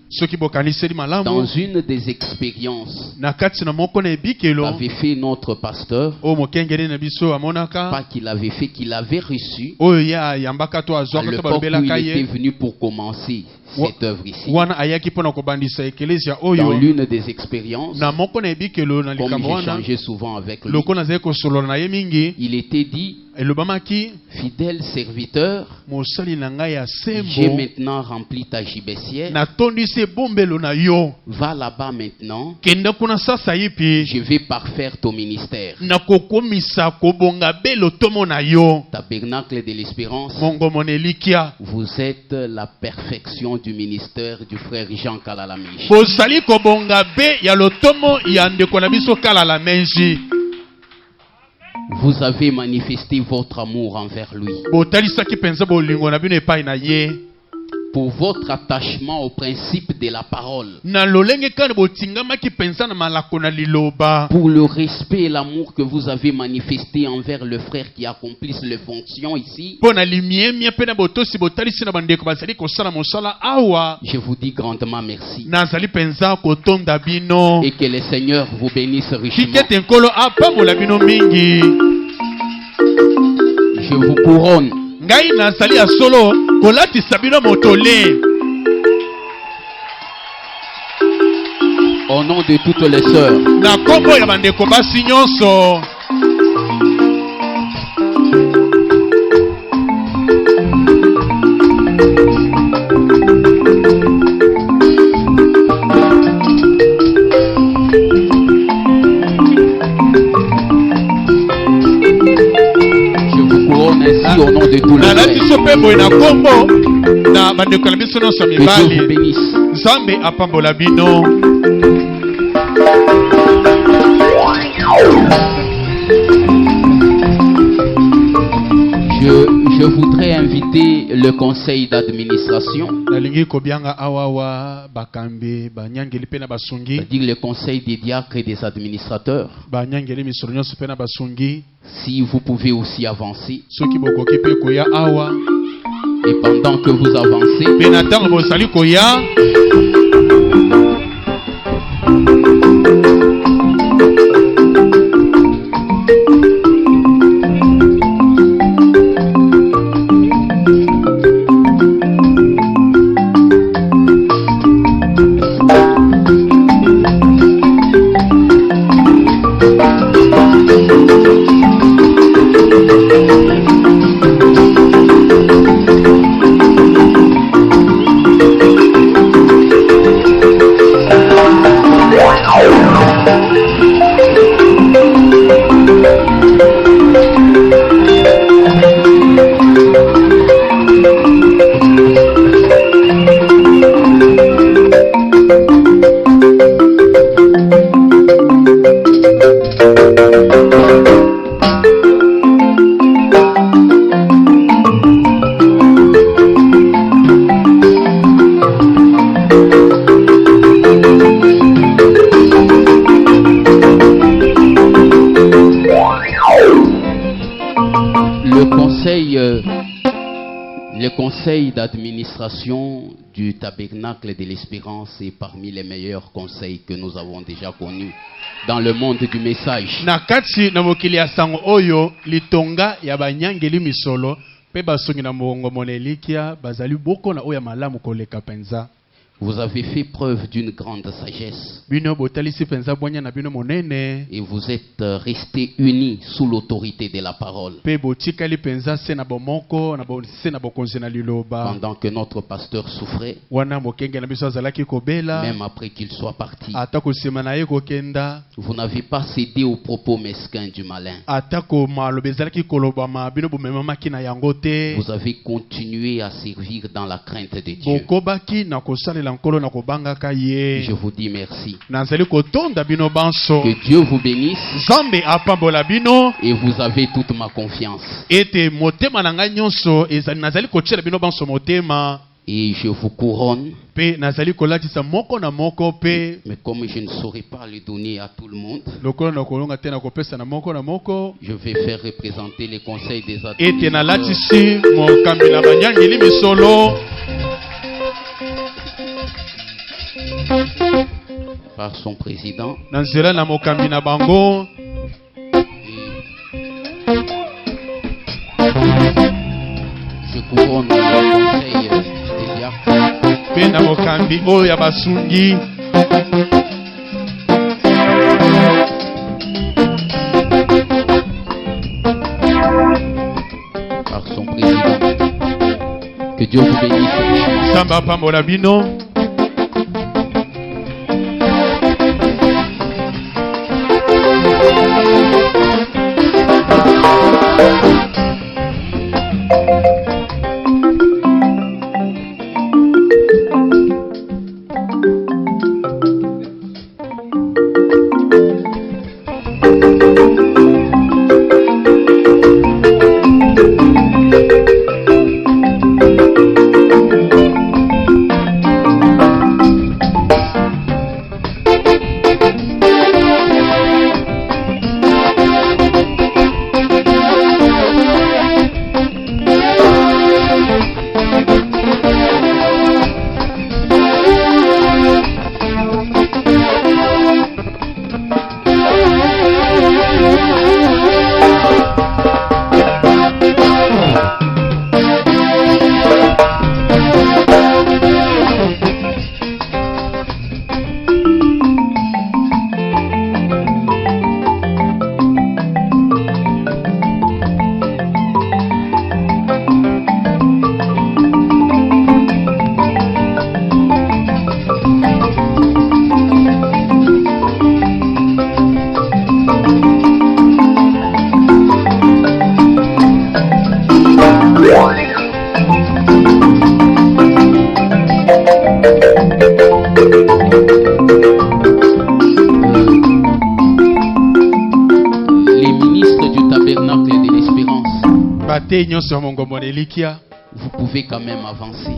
[SPEAKER 2] dans une des expériences qu'avait fait notre pasteur, pas qu'il avait fait, qu'il avait reçu, à l'époque où il était venu pour commencer cette œuvre ici.
[SPEAKER 3] wana ayaki pona kobandisa eklezia
[SPEAKER 2] Dans
[SPEAKER 3] oyo
[SPEAKER 2] l'une des expériences,
[SPEAKER 3] na moko na ebikelo na
[SPEAKER 2] comme
[SPEAKER 3] likambo wana
[SPEAKER 2] j'échangeais souvent avec lui,
[SPEAKER 3] loko nazali kosolola na ye mingi
[SPEAKER 2] il était dit,
[SPEAKER 3] elobamaki
[SPEAKER 2] fidèle serviteur,
[SPEAKER 3] mosali na ngai ya
[SPEAKER 2] j'ai
[SPEAKER 3] sembo
[SPEAKER 2] maintenant rempli ta gibecière,
[SPEAKER 3] natondisi ebombelo na yo
[SPEAKER 2] va là-bas maintenant,
[SPEAKER 3] kenda kuna sasa yipi
[SPEAKER 2] je vais parfaire ton ministère.
[SPEAKER 3] nakokomisa kobonga belo tomo na yo
[SPEAKER 2] Tabernacle de l'Espérance,
[SPEAKER 3] mongomo na elikia
[SPEAKER 2] vous êtes la perfection du ministère du frère Jean Kalalamiche.
[SPEAKER 3] bozali kobonga be ya lotomo ya ndeko na biso kala la menji
[SPEAKER 2] Vous avez manifesté votre amour envers lui.
[SPEAKER 3] botalisaki mpenza bolingo na bino epai na ye
[SPEAKER 2] Pour votre attachement au principe de la parole.
[SPEAKER 3] na lolenge kani botingamaki mpenza na malako na liloba
[SPEAKER 2] Pour le respect et l'amour que vous avez manifesté envers le frère qui accomplisse les fonctions ici.
[SPEAKER 3] mpo na limiemia mpe na botosi botalisi na bandeko bazali kosala mosala awa
[SPEAKER 2] Je vous dis grandement merci.
[SPEAKER 3] nazali mpenza kotonda bino
[SPEAKER 2] Et que le Seigneur vous bénisse richement.
[SPEAKER 3] tikete nkolo apambola bino mingi
[SPEAKER 2] Je vous couronne
[SPEAKER 3] ngai nazali ya solo kolatisa bino motole
[SPEAKER 2] au nom de toutes les sœurs.
[SPEAKER 3] na kombo ya bandeko basi nyonso.
[SPEAKER 2] Je vous couronne ainsi au nom de tous les
[SPEAKER 3] nalati
[SPEAKER 2] frères.
[SPEAKER 3] so mpe boye na kombo na bandeko na biso nyonso ya
[SPEAKER 2] Que Dieu vous
[SPEAKER 3] mibali
[SPEAKER 2] bénisse.
[SPEAKER 3] nzambe apambola bino.
[SPEAKER 2] Je voudrais inviter le conseil d'administration,
[SPEAKER 3] nalingi kobianga awawa bakambi banyangeli mpe na basungi
[SPEAKER 2] c'est-à-dire le conseil des diacres et des administrateurs.
[SPEAKER 3] banyangeli misolo nyonso mpe na basungi
[SPEAKER 2] Si vous pouvez aussi avancer.
[SPEAKER 3] soki bokoki mpe koya awa
[SPEAKER 2] Et pendant que vous avancez,
[SPEAKER 3] mpe na ntango bozali koya
[SPEAKER 2] le conseil d'administration du Tabernacle de l'Espérance est parmi les meilleurs conseils que nous avons déjà connus dans le monde du message.
[SPEAKER 3] na kati na mokili ya sango oyo litonga ya banyangeli misolo mpe basongi na mongongo na elikia bazali boko na oyo ya malamu koleka penza.
[SPEAKER 2] Vous avez fait preuve d'une grande sagesse
[SPEAKER 3] bino botalisi penza bonya na bino monene
[SPEAKER 2] et vous êtes restés unis sous l'autorité de la parole.
[SPEAKER 3] mpe botikali penza se na bomoko na se na bokonzi na liloba
[SPEAKER 2] Pendant que notre pasteur souffrait,
[SPEAKER 3] wana mokenge na biso azalaki kobela
[SPEAKER 2] même après qu'il soit parti,
[SPEAKER 3] ata kosima na ye kokenda
[SPEAKER 2] vous n'avez pas cédé aux propos mesquins du malin.
[SPEAKER 3] ata komaloba ezalaki kolobama bino bomemamaki na yango te
[SPEAKER 2] Vous avez continué à servir dans la crainte de Dieu.
[SPEAKER 3] bokobaki na kosalela nkolo na kobangaka ye.
[SPEAKER 2] Je vous dis merci.
[SPEAKER 3] nazali kotonda bino banso
[SPEAKER 2] Que Dieu vous bénisse
[SPEAKER 3] nzambe apambola bino
[SPEAKER 2] et vous avez toute ma confiance.
[SPEAKER 3] ete motema na ngai nyonso ezali nazali kotiela bino banso motema
[SPEAKER 2] Et je vous couronne,
[SPEAKER 3] mpe nazali kolatisa moko na moko mpe
[SPEAKER 2] mais comme je ne saurais pas le donner à tout le monde,
[SPEAKER 3] lokola na kolonga te na kopesa na moko
[SPEAKER 2] je vais faire représenter les conseils des
[SPEAKER 3] ete
[SPEAKER 2] administrateurs
[SPEAKER 3] nalatisi mokambi na banyangeli misolo
[SPEAKER 2] par son président.
[SPEAKER 3] na nzela na mokambi na bango.
[SPEAKER 2] Je couronne le conseil des diacres
[SPEAKER 3] Pe na mokambi oyo ya basungi.
[SPEAKER 2] Par son président. Que Dieu vous bénisse.
[SPEAKER 3] Samba pambola bino.
[SPEAKER 2] Vous pouvez quand même avancer.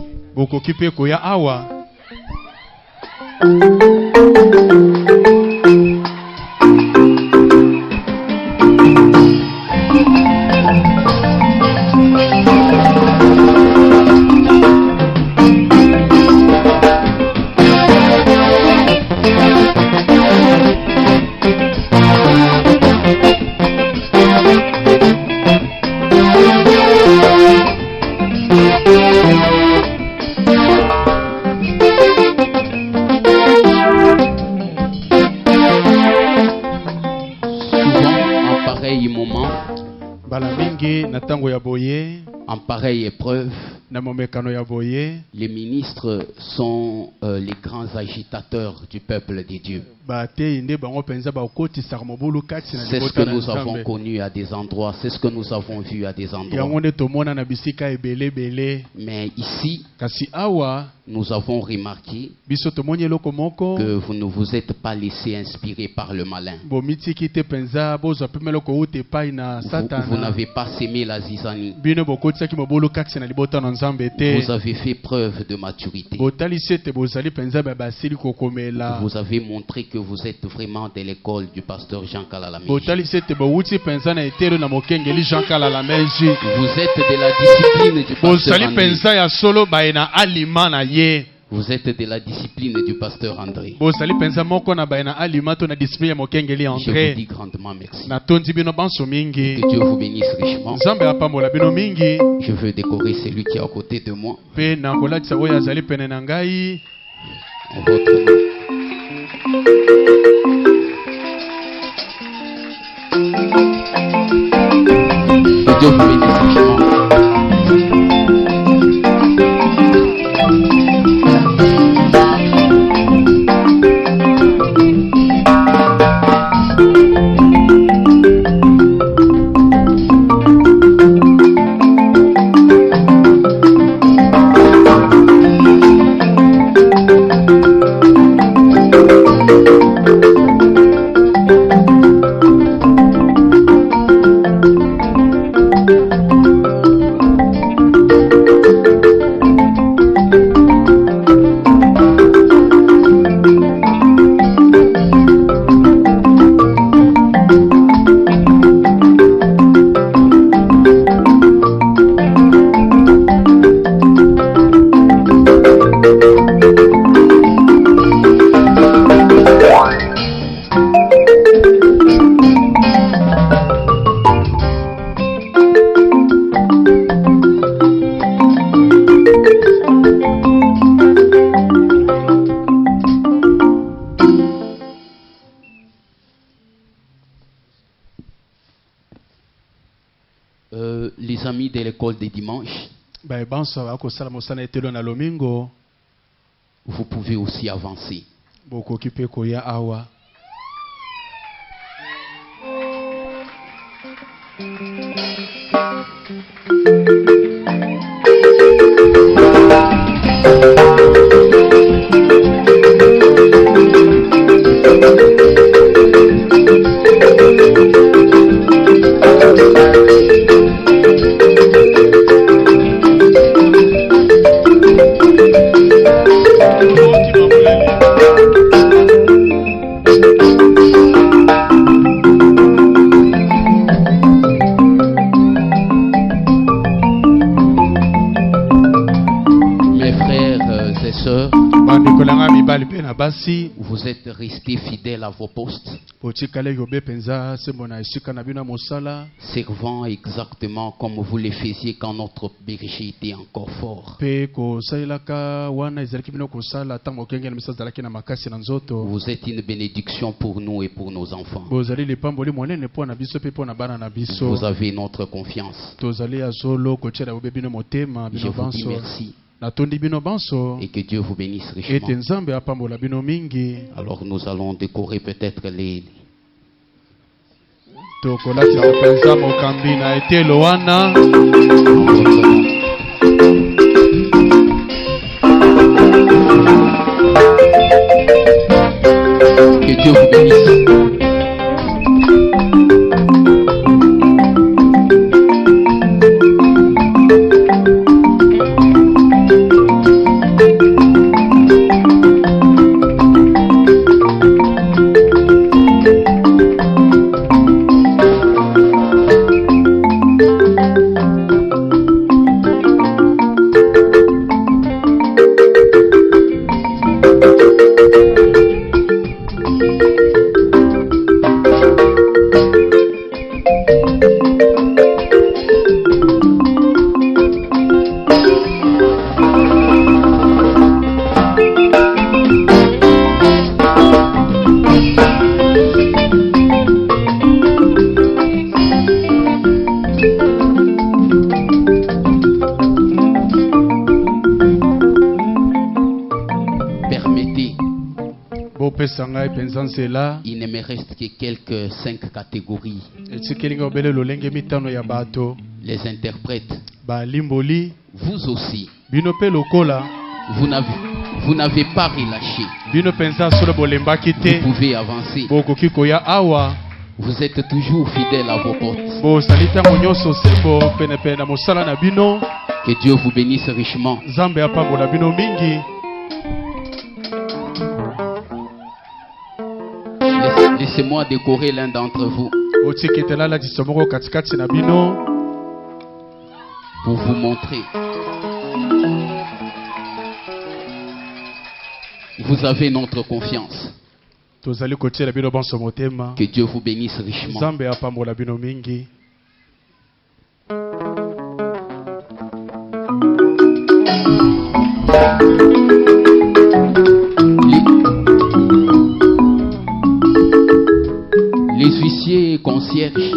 [SPEAKER 2] En pareille épreuve, les ministres sont les grands agitateurs du peuple de Dieu. C'est ce que nous avons connu à des endroits, c'est ce que nous avons vu à des endroits. Mais ici, nous avons remarqué que vous ne vous êtes pas laissé inspirer par le malin. Vous n'avez pas sémé la zizanie. Vous avez fait preuve de maturité. Vous avez montré que vous êtes vraiment de l'école du pasteur Jean Kalalamé. Vous êtes de la discipline du pasteur André. Vous êtes de la discipline du pasteur André. Je vous dis grandement merci. Que Dieu vous bénisse richement. Je veux décorer celui qui est à côté de moi. En votre nom. Que Dieu vous bénisse richement. Les amis de l'école des dimanches, vous pouvez aussi avancer. Vous êtes restés fidèles à vos postes, servant exactement comme vous le faisiez quand notre berger était encore fort. Vous êtes une bénédiction pour nous et pour nos enfants. Vous avez notre confiance. Je vous dis merci. Et que Dieu vous bénisse richement. Alors nous allons décorer peut-être les... Que Dieu vous bénisse. Il ne me reste que quelques 5 catégories. Les interprètes. Vous aussi. Vous n'avez pas relâché. Vous pouvez avancer. Vous êtes toujours fidèles à vos portes. Que Dieu vous bénisse richement. Laissez-moi décorer l'un d'entre vous pour vous montrer. Vous avez notre confiance. Que Dieu vous bénisse richement. Les huissiers et concierges,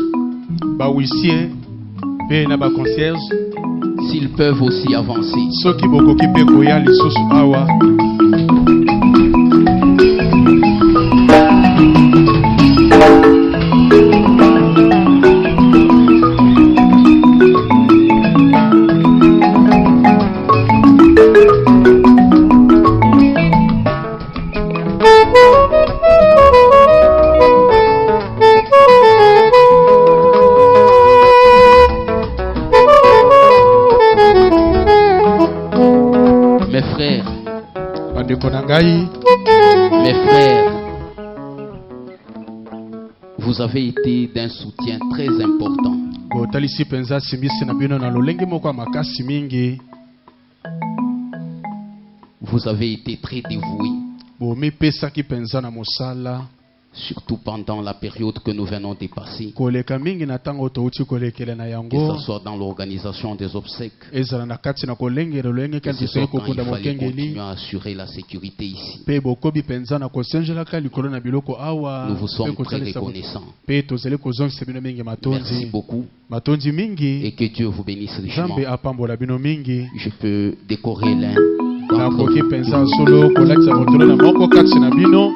[SPEAKER 2] s'ils peuvent aussi avancer. Mes frères, vous avez été d'un soutien très important. Vous avez été très dévoués. surtout pendant la période que nous venons de passer,
[SPEAKER 3] koleka mingi na ntango touti kolekela na
[SPEAKER 2] que
[SPEAKER 3] yango
[SPEAKER 2] ce soit dans l'organisation des obsèques,
[SPEAKER 3] ezala na kati na kolengela lolenge
[SPEAKER 2] que
[SPEAKER 3] kati
[SPEAKER 2] ce soit
[SPEAKER 3] toyei
[SPEAKER 2] quand il
[SPEAKER 3] kokunda
[SPEAKER 2] fallait
[SPEAKER 3] mokengeli
[SPEAKER 2] continuer à assurer la sécurité ici.
[SPEAKER 3] mpe bokobi mpenza na kosengelaka likolo na biloko awa
[SPEAKER 2] Nous vous sommes
[SPEAKER 3] mpe
[SPEAKER 2] très
[SPEAKER 3] kosalisa
[SPEAKER 2] reconnaissants.
[SPEAKER 3] mpe tozali kozongisa bino mingi
[SPEAKER 2] Merci
[SPEAKER 3] matondi
[SPEAKER 2] beaucoup
[SPEAKER 3] matondi mingi
[SPEAKER 2] et que Dieu vous bénisse richement.
[SPEAKER 3] nzambe apambola bino mingi
[SPEAKER 2] Je peux décorer l'un d'entre
[SPEAKER 3] nakoki
[SPEAKER 2] vous.
[SPEAKER 3] mpenza solo kolatisa motolo na moko kati na bino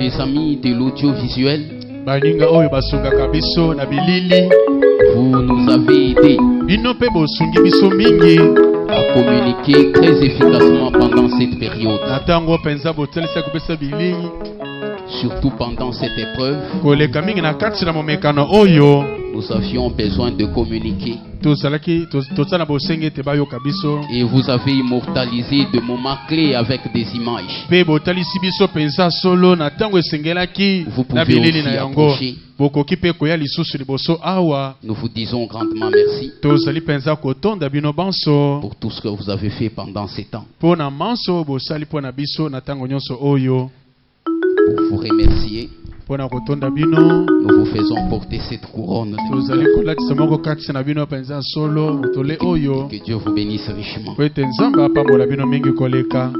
[SPEAKER 2] Les amis de l'audiovisuel,
[SPEAKER 3] baninga oyo basungaka biso na bilili
[SPEAKER 2] vous nous avez aidés
[SPEAKER 3] bino mpe bosungi biso mingi
[SPEAKER 2] à communiquer très efficacement pendant cette période,
[SPEAKER 3] na ntango mpenza botelisa kopesa bilili
[SPEAKER 2] surtout pendant cette épreuve.
[SPEAKER 3] koleka mingi na kati na momekano oyo
[SPEAKER 2] Nous avions besoin de communiquer
[SPEAKER 3] tozalaki toza na bosengi ete bayoka biso
[SPEAKER 2] et vous avez immortalisé de moments clés avec des images.
[SPEAKER 3] mpe botalisi biso mpenza solo na ntango esengelaki
[SPEAKER 2] Vous
[SPEAKER 3] na
[SPEAKER 2] pouvez
[SPEAKER 3] bilili
[SPEAKER 2] aussi
[SPEAKER 3] na yango
[SPEAKER 2] approcher.
[SPEAKER 3] bokoki mpe koya lisusu liboso awa
[SPEAKER 2] Nous vous disons grandement merci
[SPEAKER 3] tozali mpenza kotonda bino banso
[SPEAKER 2] pour tout ce que vous avez fait pendant ces temps.
[SPEAKER 3] mpo na manso oyo bosali mpo na biso na ntango nyonso oyo
[SPEAKER 2] Pour vous remercier,
[SPEAKER 3] mpo na kotonda bino
[SPEAKER 2] nous vous faisons porter cette couronne.
[SPEAKER 3] tozali kolatisa moko kati na bino mpenza solo motole oyo
[SPEAKER 2] Que Dieu vous bénisse richement.
[SPEAKER 3] po ete nzambe apambola bino mingi koleka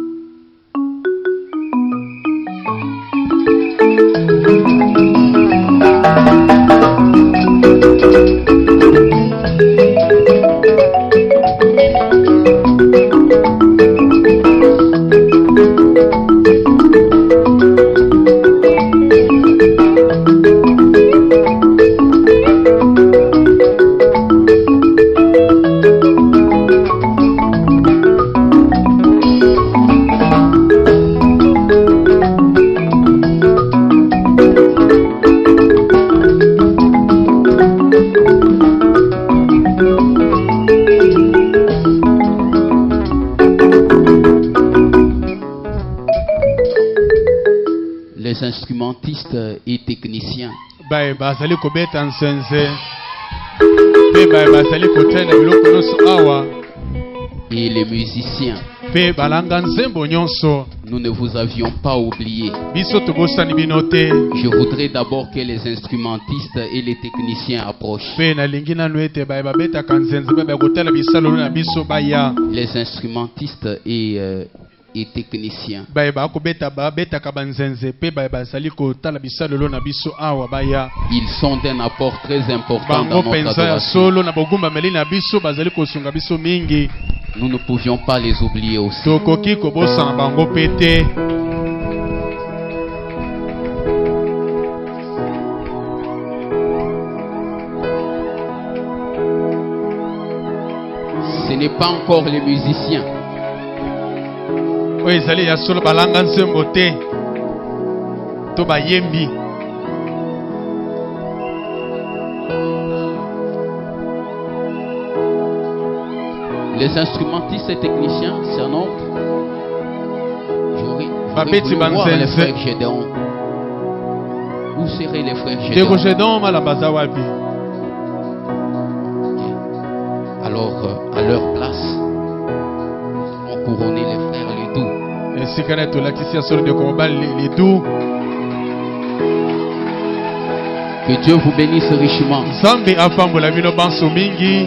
[SPEAKER 2] Les instrumentistes et techniciens,
[SPEAKER 3] baye bazali kobeta nsenze mpe baye bazali kotenda biloko nyonso awa
[SPEAKER 2] et les musiciens,
[SPEAKER 3] mpe balanga nzembo nyonso
[SPEAKER 2] nous ne vous avions pas oublié.
[SPEAKER 3] biso tobosani bino te
[SPEAKER 2] Je voudrais d'abord que les instrumentistes et les techniciens approchent.
[SPEAKER 3] mpe nalingi nanu ete baye babetaka nzenze mpe baye kotala bisalolo na biso baya
[SPEAKER 2] Les instrumentistes et techniciens,
[SPEAKER 3] baye babetaka banzenze mpe baye bazali kotala bisalolo na biso awa baya
[SPEAKER 2] ils sont d'un apport très important
[SPEAKER 3] bango
[SPEAKER 2] dans notre
[SPEAKER 3] mpenza ya
[SPEAKER 2] adoration.
[SPEAKER 3] solo na bogumbameli na biso bazali kosunga biso mingi
[SPEAKER 2] Nous ne pouvions pas les oublier aussi.
[SPEAKER 3] tokoki kobosana bango mpe te
[SPEAKER 2] Ce n'est pas encore les musiciens.
[SPEAKER 3] oyo ezali ya solo balanga nzembo te to bayembi
[SPEAKER 2] Les instrumentistes et techniciens, c'est un ordre. J'aurais
[SPEAKER 3] Babeti
[SPEAKER 2] voulu voir les
[SPEAKER 3] Banzenze.
[SPEAKER 2] frères Gédéon. Où seraient les frères
[SPEAKER 3] ndeko
[SPEAKER 2] Gédéon?
[SPEAKER 3] jedon malamba aza wapi
[SPEAKER 2] Alors, à leur place, nous allons couronner les frères Ledoux.
[SPEAKER 3] esika na tolakisi ya solo ndeko mobali lidu
[SPEAKER 2] Que Dieu vous bénisse richement.
[SPEAKER 3] nzambe apambola bino banso mingi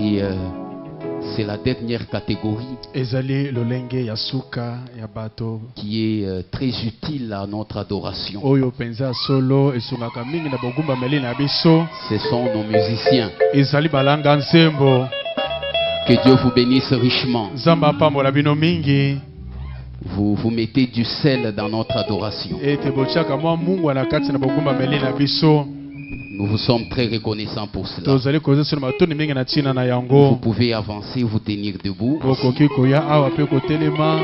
[SPEAKER 2] Et c'est la dernière catégorie
[SPEAKER 3] ezali lolenge ya suka ya bato
[SPEAKER 2] qui est très utile à notre adoration.
[SPEAKER 3] oyo penza solo esungaka mingi na bogumbameli na biso
[SPEAKER 2] Ce sont nos musiciens.
[SPEAKER 3] ezali balanga nsembo.
[SPEAKER 2] Que Dieu vous bénisse richement.
[SPEAKER 3] Nzambe apambola bino mingi
[SPEAKER 2] Vous mettez du sel dans notre adoration.
[SPEAKER 3] ete botiaka mwa mungwa na kati na bogumbameli na biso.
[SPEAKER 2] Nous vous sommes très reconnaissants pour cela.
[SPEAKER 3] tozali kozwa solo matoni mingi na ntina na
[SPEAKER 2] Vous
[SPEAKER 3] yango.
[SPEAKER 2] pouvez avancer, vous tenir debout.
[SPEAKER 3] bokoki koya awa mpe kotelema.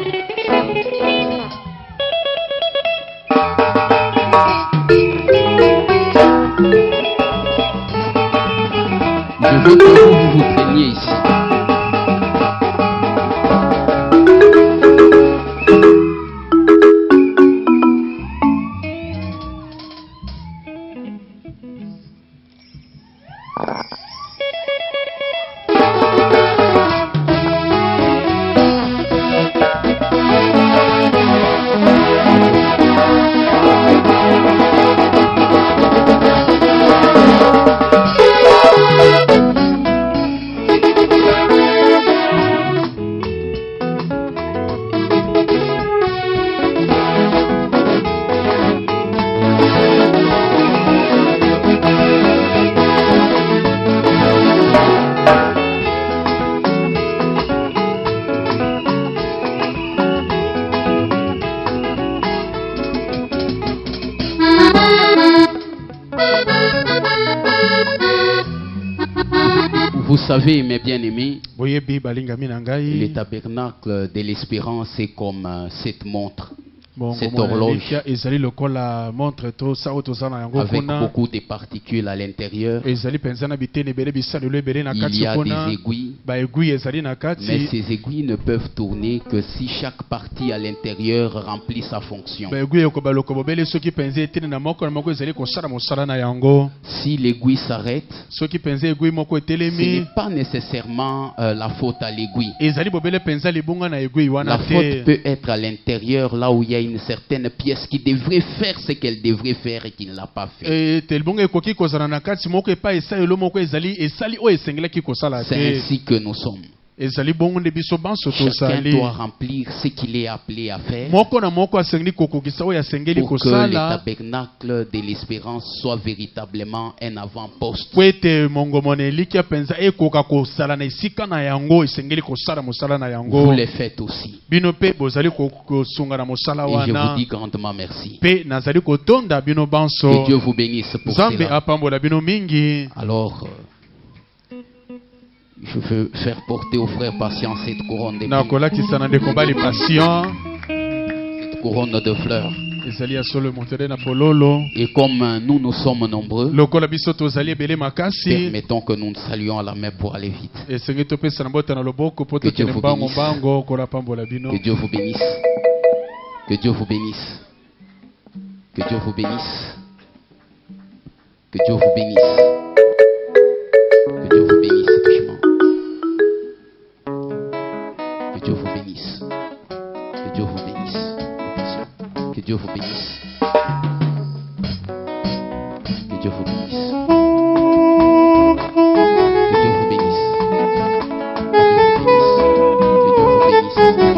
[SPEAKER 2] Je veux que vous vous traîniez ici. Vous savez, mes bien-aimés,
[SPEAKER 3] boyebi balingami na
[SPEAKER 2] le
[SPEAKER 3] ngai
[SPEAKER 2] tabernacle de l'espérance est comme cette montre,
[SPEAKER 3] bongo
[SPEAKER 2] cette
[SPEAKER 3] mwana
[SPEAKER 2] horloge
[SPEAKER 3] likia ezali lokola montre to sao toza na yango
[SPEAKER 2] avec
[SPEAKER 3] kuna.
[SPEAKER 2] beaucoup de particules à l'intérieur.
[SPEAKER 3] ezali penza na bitene ebele bisalelo ebele na
[SPEAKER 2] Il
[SPEAKER 3] kati
[SPEAKER 2] y a
[SPEAKER 3] kuna.
[SPEAKER 2] des aiguilles,
[SPEAKER 3] baegui ezali na
[SPEAKER 2] mais
[SPEAKER 3] kati.
[SPEAKER 2] ces aiguilles ne peuvent tourner que si chaque partie à l'intérieur remplit sa fonction.
[SPEAKER 3] baegui ekoba lokobo bele soki penza etene na moko ezali kosala mosala na yango.
[SPEAKER 2] Si l'aiguille s'arrête,
[SPEAKER 3] soki penza egui moko
[SPEAKER 2] ce
[SPEAKER 3] etelemi
[SPEAKER 2] n'est pas nécessairement la faute à l'aiguille.
[SPEAKER 3] ezali bobele penza libunga na egui wana
[SPEAKER 2] La faute
[SPEAKER 3] te.
[SPEAKER 2] peut être à l'intérieur, là où il y a une certaine pièce qui devrait faire ce qu'elle devrait faire et qui ne l'a pas fait.
[SPEAKER 3] te libunga ekoki kozala na kati moko epai esalelo moko esali oyo esengelaki kosala
[SPEAKER 2] C'est
[SPEAKER 3] te.
[SPEAKER 2] ainsi que nous sommes.
[SPEAKER 3] ezali bongo nde biso banso
[SPEAKER 2] Chacun
[SPEAKER 3] tozali.
[SPEAKER 2] doit remplir ce qu'il est appelé à faire
[SPEAKER 3] moko na moko asengeli kokokisa oyo asengeli
[SPEAKER 2] pour que le
[SPEAKER 3] kosala
[SPEAKER 2] tabernacle de l'espérance soit véritablement un avant-poste.
[SPEAKER 3] po ete mongomo na elikia penza ekoka kosala na esika na yango esengeli kosala mosala na
[SPEAKER 2] Vous
[SPEAKER 3] yango.
[SPEAKER 2] le faites aussi.
[SPEAKER 3] bino mpe bozali kosunga na mosala
[SPEAKER 2] Et je vous
[SPEAKER 3] wana.
[SPEAKER 2] dis grandement merci.
[SPEAKER 3] mpe nazali kotonda bino
[SPEAKER 2] Que
[SPEAKER 3] banso.
[SPEAKER 2] Dieu vous bénisse pour
[SPEAKER 3] nzambe
[SPEAKER 2] cela.
[SPEAKER 3] apambola bino mingi.
[SPEAKER 2] Alors, je veux faire porter aux frères patients cette couronne
[SPEAKER 3] na
[SPEAKER 2] d'épines,
[SPEAKER 3] kolakisa na ndeko mbali patient.
[SPEAKER 2] cette couronne de fleurs.
[SPEAKER 3] ezali ya solo motere na fololo.
[SPEAKER 2] Et comme nous sommes nombreux,
[SPEAKER 3] lokola biso tozali ebele makasi.
[SPEAKER 2] permettons que nous saluions à la main pour aller vite.
[SPEAKER 3] esengi topesa na mbota na loboko po
[SPEAKER 2] Que Dieu
[SPEAKER 3] tokende
[SPEAKER 2] vous
[SPEAKER 3] mbango
[SPEAKER 2] bénisse.
[SPEAKER 3] mbango kola pambola bino.
[SPEAKER 2] Que Dieu vous bénisse. Que Dieu vous bénisse. Que Dieu vous bénisse. Que Dieu vous bénisse. Que Dieu vous bénisse richement. Que Dieu vous bénisse. Que Dieu vous bénisse. Que Dieu vous bénisse. Que Dieu vous bénisse. Que Dieu vous bénisse. Que Dieu vous bénisse. Que Dieu vous bénisse.